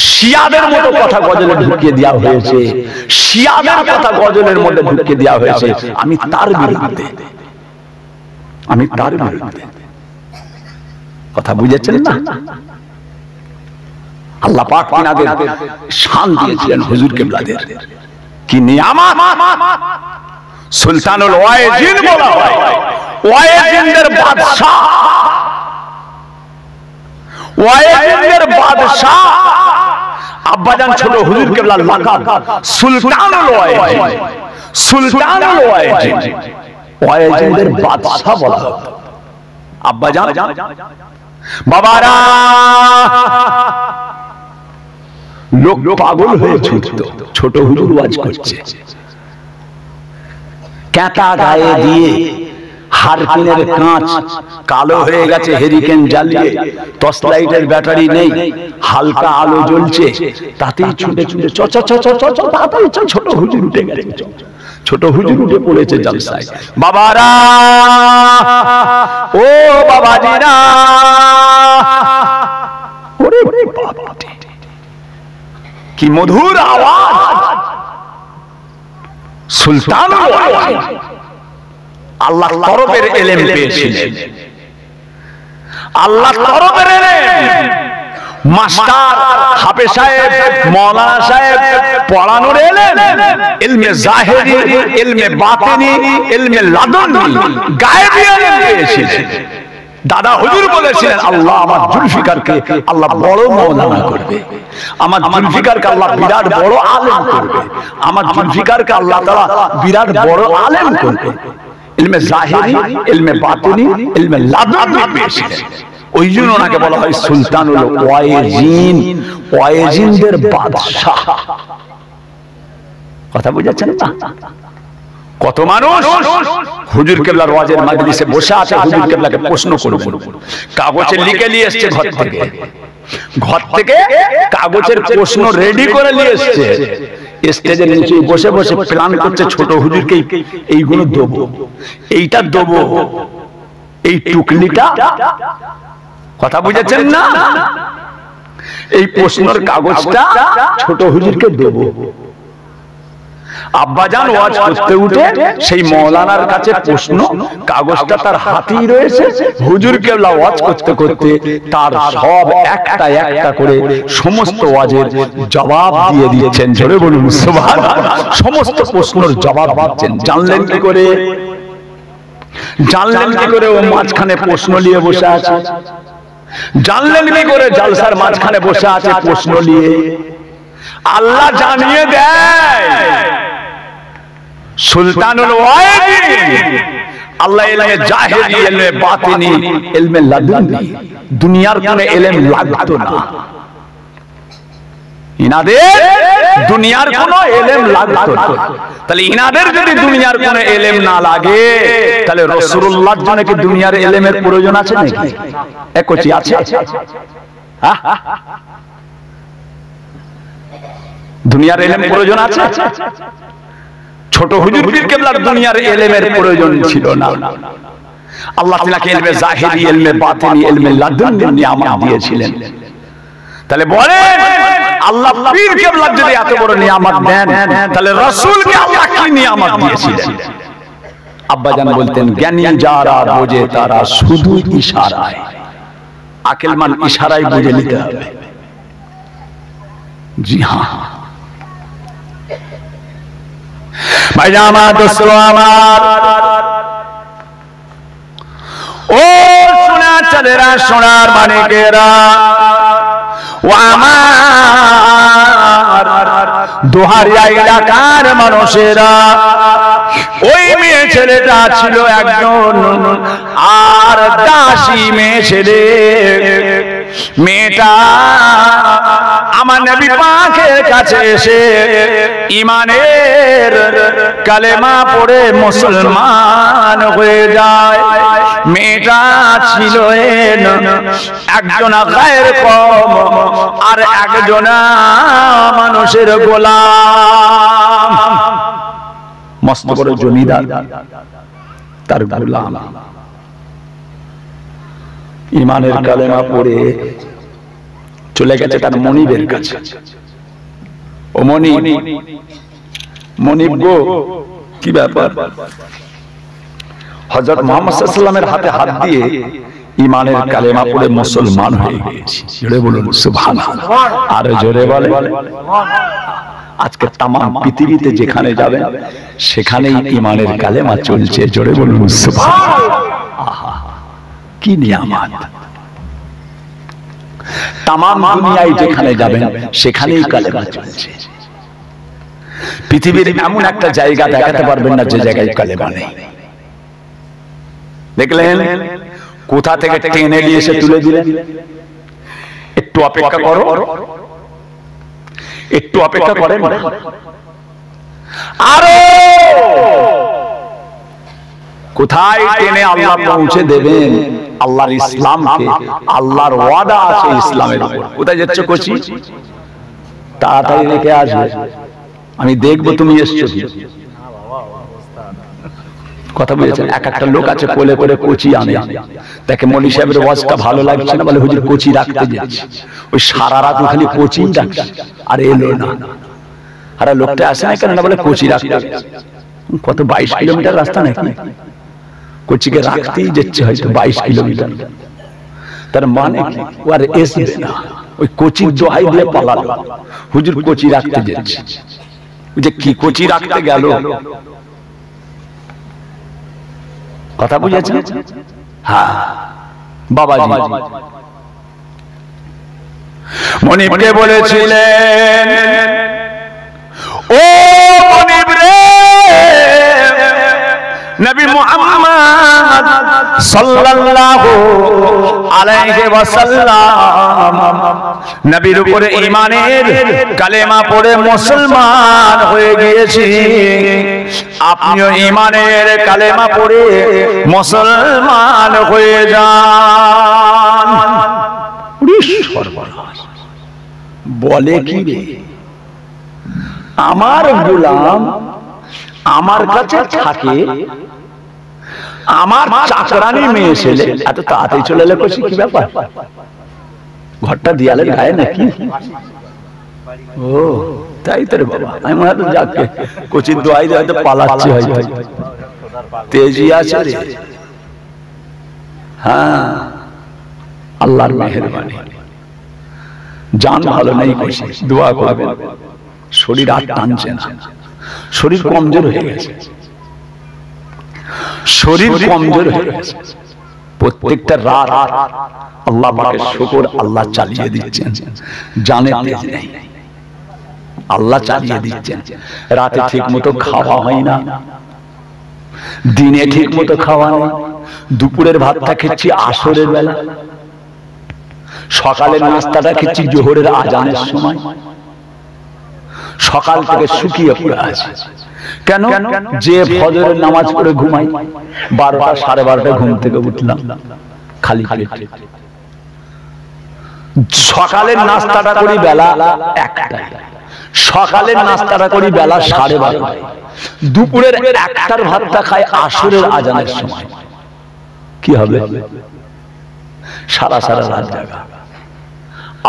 শিয়াদের মতো কথা গজলে ঢুকিয়ে দেওয়া হয়েছে শিয়াদের কথা গজলের মধ্যে ঢুকিয়ে দেওয়া হয়েছে আমি তার বিরুদ্ধে কথা বুঝেছেন না আল্লাহ পাক তিনাদের শান দিয়েছিলেন হুজুর কেবলাদের কি নিয়ামত সুলতানুল ওয়াইজিন বলা হয় ওয়াইজিনদের বাদশা ওয়াইজিনদের বাদশা আব্বাজান ছোট হুজুর কেবলার লাকাব সুলতানুল ওয়াইজিন সুলতানুল ওয়াইজিন ওয়াইজিনদের বাদশা বলা হয় আব্বাজান বাবারা লোক পাগল হয়ে ছুটতো ছোট হুজুর ওয়াজ করছে ক্যাটা গায়ে দিয়ে হারপিনের কাঁচ কালো হয়ে গেছে হেরিকেন জ্বালিয়ে টর্চ লাইটের ব্যাটারি নেই হালকা আলো জ্বলছে তাতেই ছুটে ছুটে চ চ চ চ চ তাড়াতাড়ি চ ছোট হুজুর উঠে গেছে ছোট হুজুর উঠে পড়েছে জলসায় বাবারা ও বাবাজিরা ওরে বাবা কি মধুর আওয়াজ সুলতানুল ওয়াইজিন আল্লাহর তরফের ইলম পেয়েছিলেন আল্লাহর তরফের ইলম মাস্টার হাফেজ সাহেব মাওলানা সাহেব পড়ানোর ইলম ইলমে জাহিরি ইলমে বাতিনি ইলমে লাদুনি গায়বী ইলম পেয়েছিলেন দাদা হুজুর বলেছিলেন আল্লাহ আমার জুলফিকারকে আল্লাহ বড় মাওলানা করবে আমার জুলফিকারকে আল্লাহ বিরাট বড় আলেম করবে আমার জুলফিকারকে আল্লাহ তাআলা বিরাট বড় আলেম করবে ইলমে জাহিরি ইলমে বাতিনি ইলমে লাদুনি পেয়েছিলেন ওই জন্য ওনাকে বলা হয় সুলতানুল ওয়াইজিন ওয়াইজিনদের বাদশা কথা বুঝাচ্ছেন না কত মানুষ হুজুর কেবলার ওয়াজের মাজলিসে বসে আছে হুজুর কেবলাকে প্রশ্ন করবেন কাগজে লিখে নিয়ে এসেছে ঘর থেকে কাগজের প্রশ্ন রেডি করে নিয়ে এসেছে স্টেজের নিচে বসে বসে প্ল্যান করছে ছোট হুজুরকে এইগুলো দেবো এইটা দেবো এই টুকলিটা কথা বুঝেছেন না এই প্রশ্নের কাগজটা ছোট হুজুরকে দেবো আব্বাজান ওয়াজ করতে উঠে সেই মাওলানার কাছে প্রশ্ন কাগজটা তার হাতেই রয়েছে হুজুর কেবলা ওয়াজ করতে করতে তার সব একটা একটা করে সমস্ত ওয়াজের জবাব দিয়ে দিচ্ছেন জোরে বলুন সুবহানাল্লাহ সমস্ত প্রশ্নের জবাব দিচ্ছেন জানলেন কি করে ও মাঝখানে প্রশ্ন নিয়ে বসে আছে জানলেন কি করে জালসার মাঝখানে বসে আছে প্রশ্ন নিয়ে আল্লাহ জানিয়ে দেয় সুলতানুল ওয়াইজিন আল্লাহ ইলমে জাহিরি ইলমে বাতিনি ইলমে লাদুনি দুনিয়ার কোন ইলম লাগতো না ইনাদের দুনিয়ার কোন ইলম লাগতো না তাহলে ইনাদের যদি দুনিয়ার কোন ইলম না লাগে তাহলে রাসূলুল্লাহর জন্য কি দুনিয়ার ইলমের প্রয়োজন আছে নাকি একই আছে হ্যাঁ দুনিয়ার ইলম প্রয়োজন আছে ছোট হুজুর পীর কেবলার দুনিয়ার ইলমের প্রয়োজন ছিল না আল্লাহ তাআলাকে ইলমে জাহিরি ইলমে বাতিনি ইলমে লাদুনি নিয়ামত দিয়েছিলেন তাহলে বলেন আল্লাহ পীর কেবলার যদি এত বড় নিয়ামত দেন তাহলে রাসূলকে আল্লাহ কি নিয়ামত দিয়েছিলেন আব্বাজান বলতেন জ্ঞানী যারা বোঝে তারা শুধু ইশারায় আকেলমান ইশারায় বুঝে নিতে হবে। জি হ্যাঁ ভাইরা আমার, দোস্ত আমার, ও সোনার চাঁদেরা, সোনার মানিকেরা, ও আমার দোহারিয়া এলাকার মানুষেরা, ওই মেয়ে ছেলেটা ছিল একজন আর দাসী মেয়ে ছেলে। মেয়েটা আমার নবী পাকের কাছে এসে ঈমানের কালেমা পড়ে মুসলমান হয়ে যায়। মেয়েটা ছিল একজন গায়ের কম আর একজন মানুষের গোলাম। মস্ত বড় জমিদার, তার গোলাম। ঈমানের কালেমা পড়ে চলে গেছে তার মনিবের কাছে। ও মনিব, মনিব গো, কি ব্যাপার? হযরত মুহাম্মদ সাল্লাল্লাহু আলাইহি ওয়াসাল্লামের হাতে হাত দিয়ে ঈমানের কালেমা পড়ে মুসলমান হয়ে গেছি। জোরে বলুন সুবহানাল্লাহ। আর জোরে বলে আজকে তাম পৃথিবীতে যেখানে যাবেন সেখানেই ঈমানের কালেমা চলছে। জোরে বলুন সুবহানাল্লাহ। আহা কি নিয়ামত! তাম দুনিয়ায় যেখানে যাবেন সেখানেই কালেমা চলছে। পৃথিবীর এমন একটা জায়গা দেখাতে পারবেন না যে জায়গায় কালেমা নেই। দেখলেন কোথা থেকে টেনে নিয়ে এসে তুলে দিলেন। একটু অপেক্ষা করো, একটু অপেক্ষা করেন, আরো কোথায় টেনে আল্লাহ পৌঁছে দেবেন আল্লাহর ইসলামকে। আল্লাহর ওয়াদা আছে ইসলামের উপর। কোথায় যাচ্ছ কোচি? তাড়াতাড়ি রেখে আসবে, আমি দেখবো তুমি এসছো। কথা বুঝেছেন? এক একটা লোক আছে কোলে করে কোচি আনে, দেখে মৌলী সাহেবের ওয়াজটা ভালো লাগছে না, বলে হুজুর কোচি রাখতে যাচ্ছি। ওই সারা রাত খালি কোচি রাখছে, আর এলো না। আর লোকটা আসে না কেন, না বলে কোচি রাখতে। কত 22 কিলোমিটার রাস্তা নাকি? কোচিকে রাখতেই যাচ্ছে হয়তো 22 কিলোমিটার। তার মানে কি ও আর আসবে না, ওই কোচির দোহাই দিয়ে পালালো। হুজুর কোচি রাখতে যাচ্ছে। যে কি কোচি রাখতে গেল? কথা বুঝেছেন? হ্যাঁ বাবাজি মনিবকে বলেছিলেন, ও মনিব রে, নবী মুহাম্মদ সাল্লাল্লাহু আলাইহি ওয়াসাল্লাম নবীর উপরে ঈমানের কালেমা পড়ে মুসলমান হয়ে গিয়েছি। আপনিও ঈমানের কালেমা পড়ে মুসলমান হয়ে যান। বলে কি রে, আমার গোলাম আমার কাছে থাকে, আমার চাকরানি মেয়ে ছেলে এত তাড়াতাড়ি চলে এলে, কি ব্যাপার? ঘরটা দেয়ালে গায়ে নাকি? ও তাই তো রে বাবা, আমি মনে হয় যাকে কোচির দোয়াই হয়তো পালাচ্ছি, হয়তো তেজি আছে রে। হ্যাঁ আল্লাহর মেহেরবানি, জান ভালো নেই, দোয়া করবেন। শরীর আর টানছে না, শরীর কমজোর হয়ে গেছে, শরীর কমজোর হয়ে গেছে। প্রত্যেকটা রাত আল্লাহ পাকের শুকর আল্লাহ চালিয়ে দিচ্ছেন, জানে তেজ নেই, আল্লাহ চালিয়ে দিচ্ছেন। রাতে ঠিক মতো খাওয়া হয় না, দিনে ঠিক মতো খাওয়া নেই। দুপুরের ভাতটা খেচ্ছি আসরের বেলা, সকালের নাস্তাটা খেচ্ছি জোহরের আজানের সময়। সকাল থেকে শুকিয়ে পড়ে আছে। কেন? যে ফজরের নামাজ পড়ে ঘুমাই, 12টা 12:30 ঘুম থেকে উঠলাম খালি পেটে। সকালের নাস্তাটা করি বেলা 1টায়, সকালের নাস্তাটা করি বেলা 12:30, দুপুরের 1টার ভাতটা খাই আসরের আজানের সময়। কি হবে? সারা সারা রাত জাগা।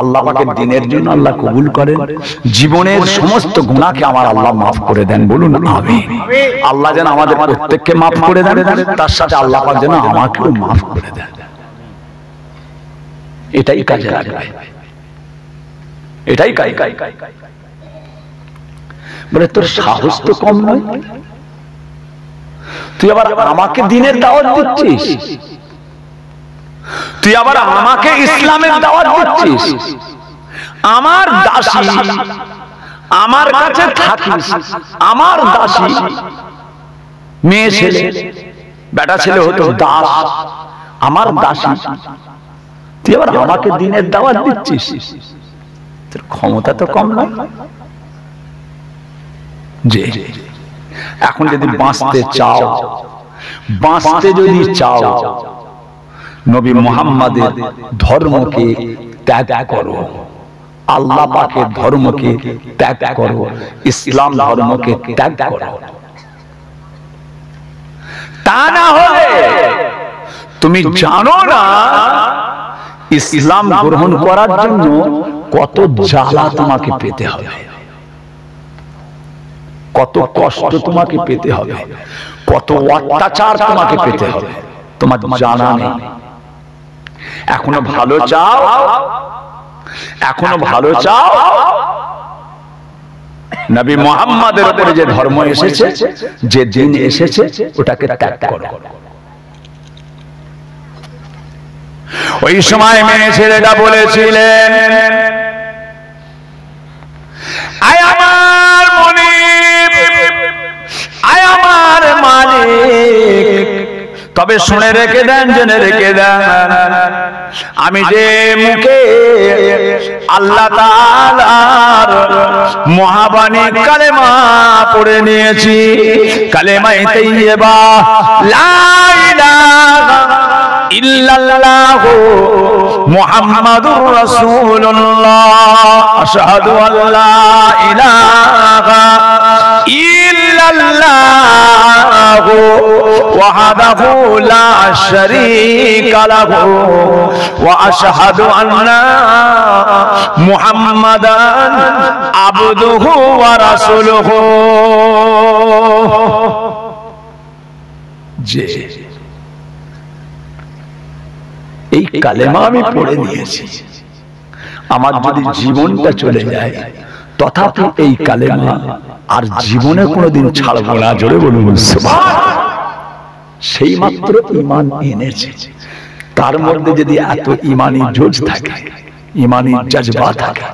আল্লাহ পাকের দিনের জন্য আল্লাহ কবুল করেন, জীবনের সমস্ত গুনাহকে আমার আল্লাহ মাফ করে দেন। বলুন আমিন। আল্লাহ যেন আমাদের প্রত্যেককে মাফ করে দেন, তার সাথে আল্লাহ পাক যেন আমাকেও মাফ করে দেন। এটাই কাজে লাগবে, এটাই কাজ। বলে তোর সাহস তো কম নয়, তুই আবার আমাকে দ্বীনের দাওয়াত দিচ্ছিস, তুই আবার আমাকে ইসলামের দাওয়াত দিচ্ছিস। আমার দাসী, আমার কাছে থাকিস, আমার দাসী, মেয়ে ছেলে, বেটা ছেলে হতো দাস, আমার দাসী, তুই আবার আমাকে দ্বীনের দাওয়াত দিচ্ছিস, তোর ক্ষমতা তো কম নয়। যে এখন যদি বাঁচতে চাও, বাঁচতে যদি চাও, নবী মুহাম্মাদের ধর্মকে ত্যাগ করো, আল্লাহ পাকের ধর্মকে ত্যাগ করো, ইসলাম ধর্মকে ত্যাগ করো। তা না হলে তুমি জানো না ইসলাম গ্রহণ করার জন্য কত জ্বালা তোমাকে পেতে হবে, কত কষ্ট তোমাকে পেতে হবে, কত অত্যাচার তোমাকে পেতে হবে, তোমার জানা নেই। এখনো ভালো চাও, এখনো ভালো চাও, নবী মুহাম্মাদের উপরে যে ধর্ম এসেছে, যে দিন এসেছে, ওটাকে ত্যাগ করো। ওই সময় মেয়ে ছেলেটা বলেছিলেন, আয় আমার মনিব, আয় আমার মালিক, তবে শুনে রেখে দেন, জেনে রেখে দেন, আমি যে মুখে আল্লাহ তাআলার মহাবাণী কালেমা পড়ে নিয়েছি, কালেমায়ে তাইয়্যিবা লা ইলাহা ইল্লাল্লাহ মুহাম্মাদুর রাসূলুল্লাহ, আশহাদু আল্লা ইলাহা ইল্লাল্লাহ ওয়াহদাহু লা শারীকা লাহু ওয়া আশহাদু আন্না মুহাম্মাদান আবদুহু ওয়া রাসূলুহু। যে এই কালেমা আমি পড়ে নিয়েছি, আমার যদি জীবনটা চলে যায়, তথাপি এই কালেমা আর জীবনে কোনোদিন ছাড়বো না। জোরে বলুন সুবহানাল্লাহ। সেই মাত্র ঈমান এনেছে, তার মধ্যে যদি এত ঈমানি জোশ থাকে, ঈমানি জজবা থাকে।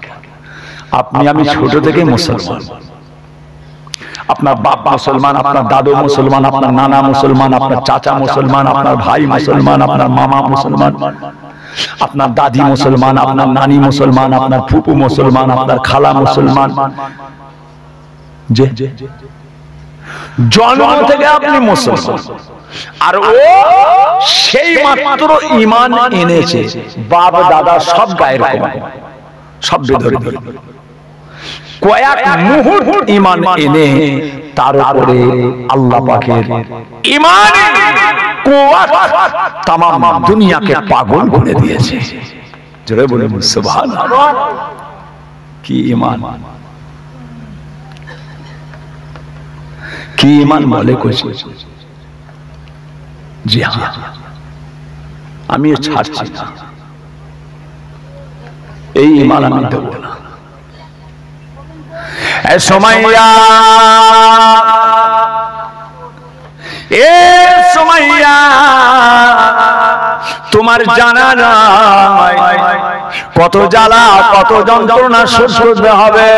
আপনি আমি ছোট থেকে মুসলমান, আপনার বাপ মুসলমান, আপনার দাদু মুসলমান, আপনার নানা মুসলমান, আপনার চাচা মুসলমান, আপনার ভাই মুসলমান, আপনার মামা মুসলমান, আপনার দাদি মুসলমান, আপনার নানি মুসলমান, আপনার ফুপু মুসলমান, আপনার খালা মুসলমান। যে জন্ম থেকে আপনি মুসলমান, আর ও সেই মাত্র ঈমান এনেছে, বাপ দাদা সব গায়ের খবর, সব বেধরে ধরে কয়েক মুহূর্ত ঈমান এনে তার উপরে আল্লাহ পাকের ঈমানের কুওয়াত তামাম দুনিয়াকে পাগল করে দিয়েছে। জোরে বলুন সুবহানাল্লাহ। কি ঈমান, কি ঈমান বলে কইছে। জি হ্যাঁ, আমি ছাড়ছি না, এই ঈমান আমি দেব না। এ সুমাইয়া, এ সুমাইয়া, তোমার জানা নাই কত জ্বালা, কত যন্ত্রণা সহ্য করতে হবে,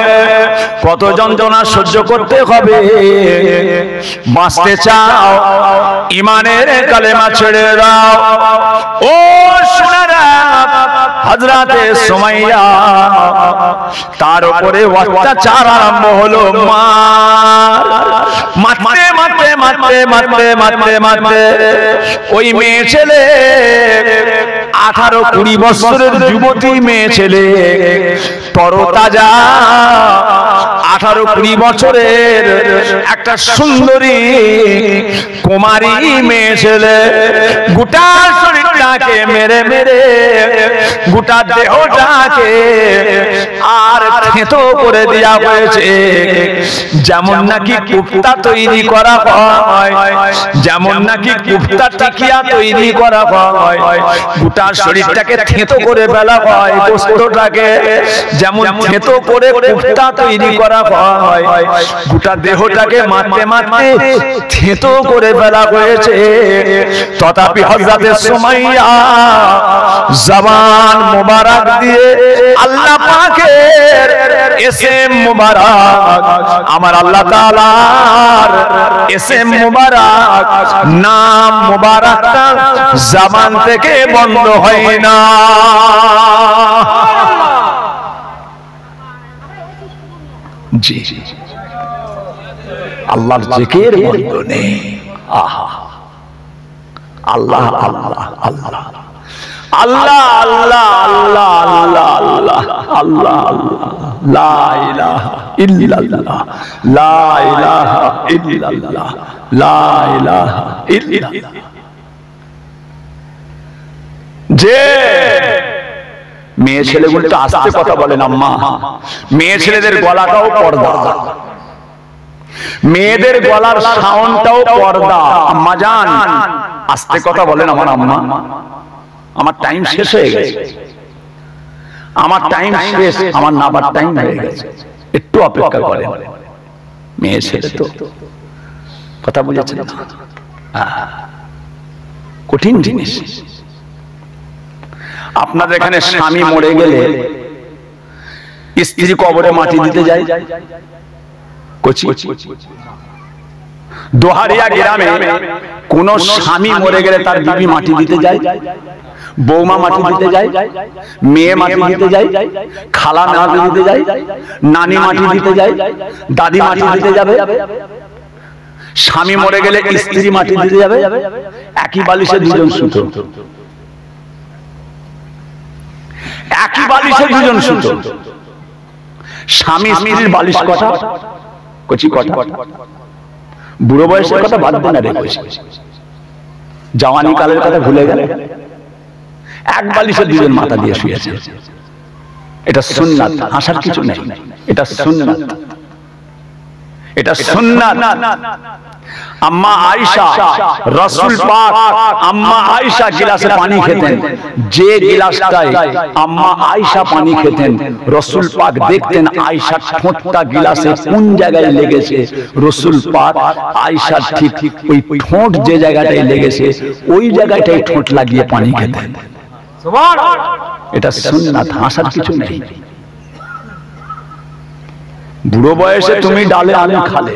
কত যন্ত্রণা সহ্য করতে হবে। বাঁচতে চাও, ঈমানের কালেমা ছেড়ে দাও। ও সোনারা, হযরতে সুমাইয়া, তার উপরে অত্যাচার আরম্ভ হলো। মারতে মারতে মারতে মারতে মারতে মারতে ওই মেয়ে ছেলে, 18-20 বছরের যুবতী মেয়ে ছেলে, তরতাজা 18-20 বছরের একটা সুন্দরী কুমারী মেয়ে ছেলে, গোটা শরীরটাকে মেরে মেরে, গোটা দেহটাকে আর থেঁতো করে দেওয়া হয়েছে। যেমন নাকি কুফতা তৈরি করা হয়, যেমন নাকি কুফতা টিকিয়া তৈরি করা হয়, গোটা গোটা শরীরটাকে থেঁতো করে ফেলা হয়, গোশতটাকে যেমন থেঁতো করে কোফতা তৈরি করা হয়, গোটা দেহটাকে মারতে মারতে থেঁতো করে ফেলা হয়েছে। তথাপি হযরতে সুমাইয়া জবান মোবারক দিয়ে আল্লাহ পাকের এসএম মোবারক, আমার আল্লাহ তাআলার এসএম মোবারক, নাম মোবারকটা জবান থেকে বন্ধ হয় না। জি আল্লাহর জিকির বন্ধ নেই। আহা আল্লাহ আল্লাহ আল্লাহ আল্লাহ আল্লাহ আল্লাহ আল্লাহ আল্লাহ আল্লাহ আল্লাহ, লা ইলাহা ইল্লাল্লাহ, লা ইলাহা ইল্লাল্লাহ, লা ইলাহা ইল্লাল্লাহ। যে মেয়ে ছেলেগুলো তো আস্তে কথা বলেন আম্মা, মেয়ে ছেলেদের গলাটাও পর্দা, মেয়েদের গলার সাউন্ডটাও পর্দা। আম্মা জান আস্তে কথা বলেন আমার আম্মা। আমার টাইম শেষ হয়ে গেছে, আমার টাইম শেষ, আমার নাবার টাইম হয়ে গেছে, একটু অপেক্ষা করেন। মেয়ে ছেলে তো কথা বুঝেছেন, কঠিন জিনিস। আপনাদের এখানে স্বামী মরে গেলে স্ত্রী কবরে মাটি দিতে যায়, দোহারিয়া গ্রামে কোন স্বামী মরে গেলে তার বিবি মাটি দিতে যায়, বৌমা মাটি দিতে যায়, মেয়ে মাটি দিতে যায়, খালা মাটি দিতে যায়, নানি মাটি দিতে যায়, দাদি মাটি দিতে যাবে। স্বামী মরে গেলে স্ত্রী মাটি দিতে যাবে, একই বালিশে দুজন শুতো, একই বালিশে দুজন শুতো। স্বামী স্ত্রীর বালিশ কটা? কচি কটা? বুড়ো বয়সের কথা বাদ দেন, রে জওয়ানি কালের কথা ভুলে গেলে এক বালিশে দুজন মাথা দিয়ে শুয়েছে। এটা সুন্নাত, হাসার কিছু নেই, এটা সুন্নাত, এটা সুন্নাত। আম্মা আয়েশা, রাসূল পাক আম্মা আয়েশা গিলাসে পানি খেতেন, যে গিলাসটায় আম্মা আয়েশা পানি খেতেন রাসূল পাক দেখতেন আয়েশার ঠোঁটটা গিলাসে কোন জায়গায় লেগেছে। রাসূল পাক আয়েশার ঠিক ওই ঠোঁট যে জায়গাটায় লেগেছে ওই জায়গাটায় ঠোঁট লাগিয়ে পানি খেতেন। সুবহানাল্লাহ, এটা সুন্নাত, হাসার কিছু নেই। বুড়ো বয়সে তুমি ডালে আমি খালে,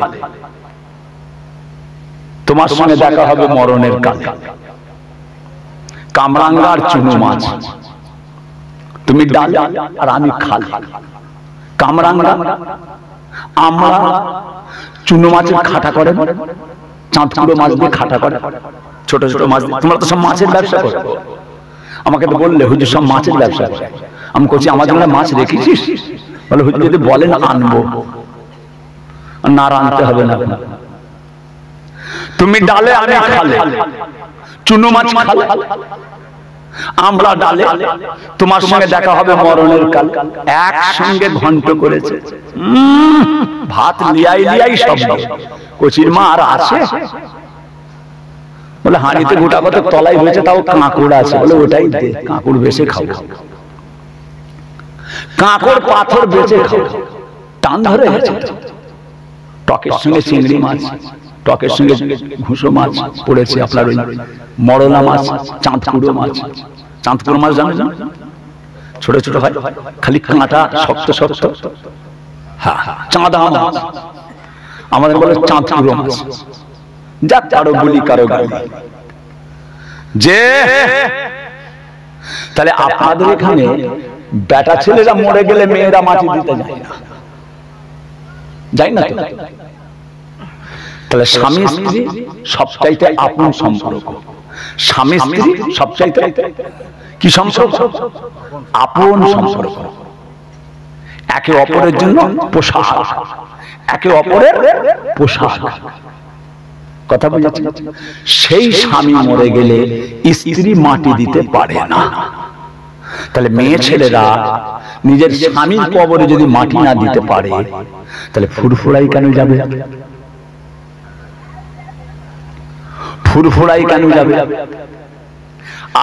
তোমার সঙ্গে দেখা হবে মরণের কালে। কামরাঙ্গার চুনো মাছ, তুমি ডালে আর আমি খালে। কামরাঙ্গা আমরা চুনো মাছের খাটা করে, চাঁদকুড়ো মাছ দিয়ে খাটা করে, ছোট ছোট মাছ। তোমরা তো সব মাছের ব্যবসা করো, আমাকে তো বললে হুজুর সব মাছের ব্যবসা করে। আমি বলছি আমার জন্য মাছ রেখেছিস? বলে হুজুর যদি বলেন আনবো, না আনতে হবে না। তুমি ডালে আমি খালে, চুনো মাছ খালে, আমরা ডালে, তোমার সঙ্গে দেখা হবে মরণের কাল। একসঙ্গে ঘন্ট করেছে, ভাত লিয়াই লিয়াই শব্দ। কচির মা আর আছে? বলে হাঁড়িতে গোটা কত তলাই হয়েছে, তাও কাঁকড় আছে। বলে ওটাই দে, কাঁকড় বেছে খাবো, কাঁকড় পাথর বেছে খাবো। টান ধরে গেছে, টকের সঙ্গে চিংড়ি মাছ, টকের সঙ্গে ঘুষো মাছ পড়েছে, আপনার ওই মরলা মাছ, চাঁদকুড়ো মাছ। চাঁদকুড়ো মাছ জানো না? ছোট ছোট হয়, খালি কাঁটা শক্ত শক্ত, হ্যাঁ চাঁদা মাছ। আমাদের বলে চাঁদকুড়ো মাছ। যাক, কারো গুলি কারো গালি। যে তাহলে আপনাদের এখানে বেটা ছেলেরা মরে গেলে মেয়েরা মাটি দিতে যায় না, যাই না তো? তাহলে স্বামী স্ত্রী সবচাইতে আপন সম্পর্ক, স্বামী স্ত্রী সবচাইতে কি সম্পর্ক? আপন সম্পর্ক। একে অপরের জন্য পোশাক, একে অপরের পোশাক। কথা বুঝেছেন? সেই স্বামী মরে গেলে স্ত্রী মাটি দিতে পারে না। তাহলে মেয়ে ছেলেরা নিজের স্বামীর কবরে যদি মাটি না দিতে পারে, তাহলে ফুরফুরাই কেন যাবে? ফুরফুরাই কেন যাবে?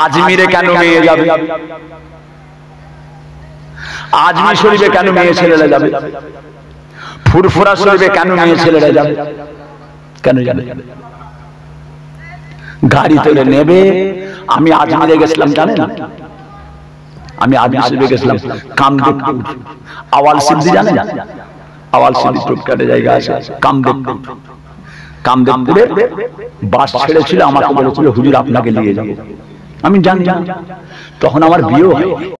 আজমিরে কেন মেয়ে যাবে? আজমির শরীফে কেন মেয়ে ছেলেরা যাবে? ফুরফুরা শরীফে কেন মেয়ে ছেলেরা যাবে? কেন যাবে? গাড়ি তোলে নেবে। আমি আজমিরে গেছিলাম, জানেন? আমি আজমির শরীফে গেছিলাম, কামদেবপুর আওয়াল সিদ্ধি, জানেন? আওয়াল সিদ্ধি টুকটাটে জায়গা আছে, কামদেবপুর। কামদেবপুরে বাস ছেড়েছিল, আমাকে বলেছিল হুজুর আপনাকে নিয়ে যাবো। আমি জানি, তখন আমার বিয়েও হয়নি।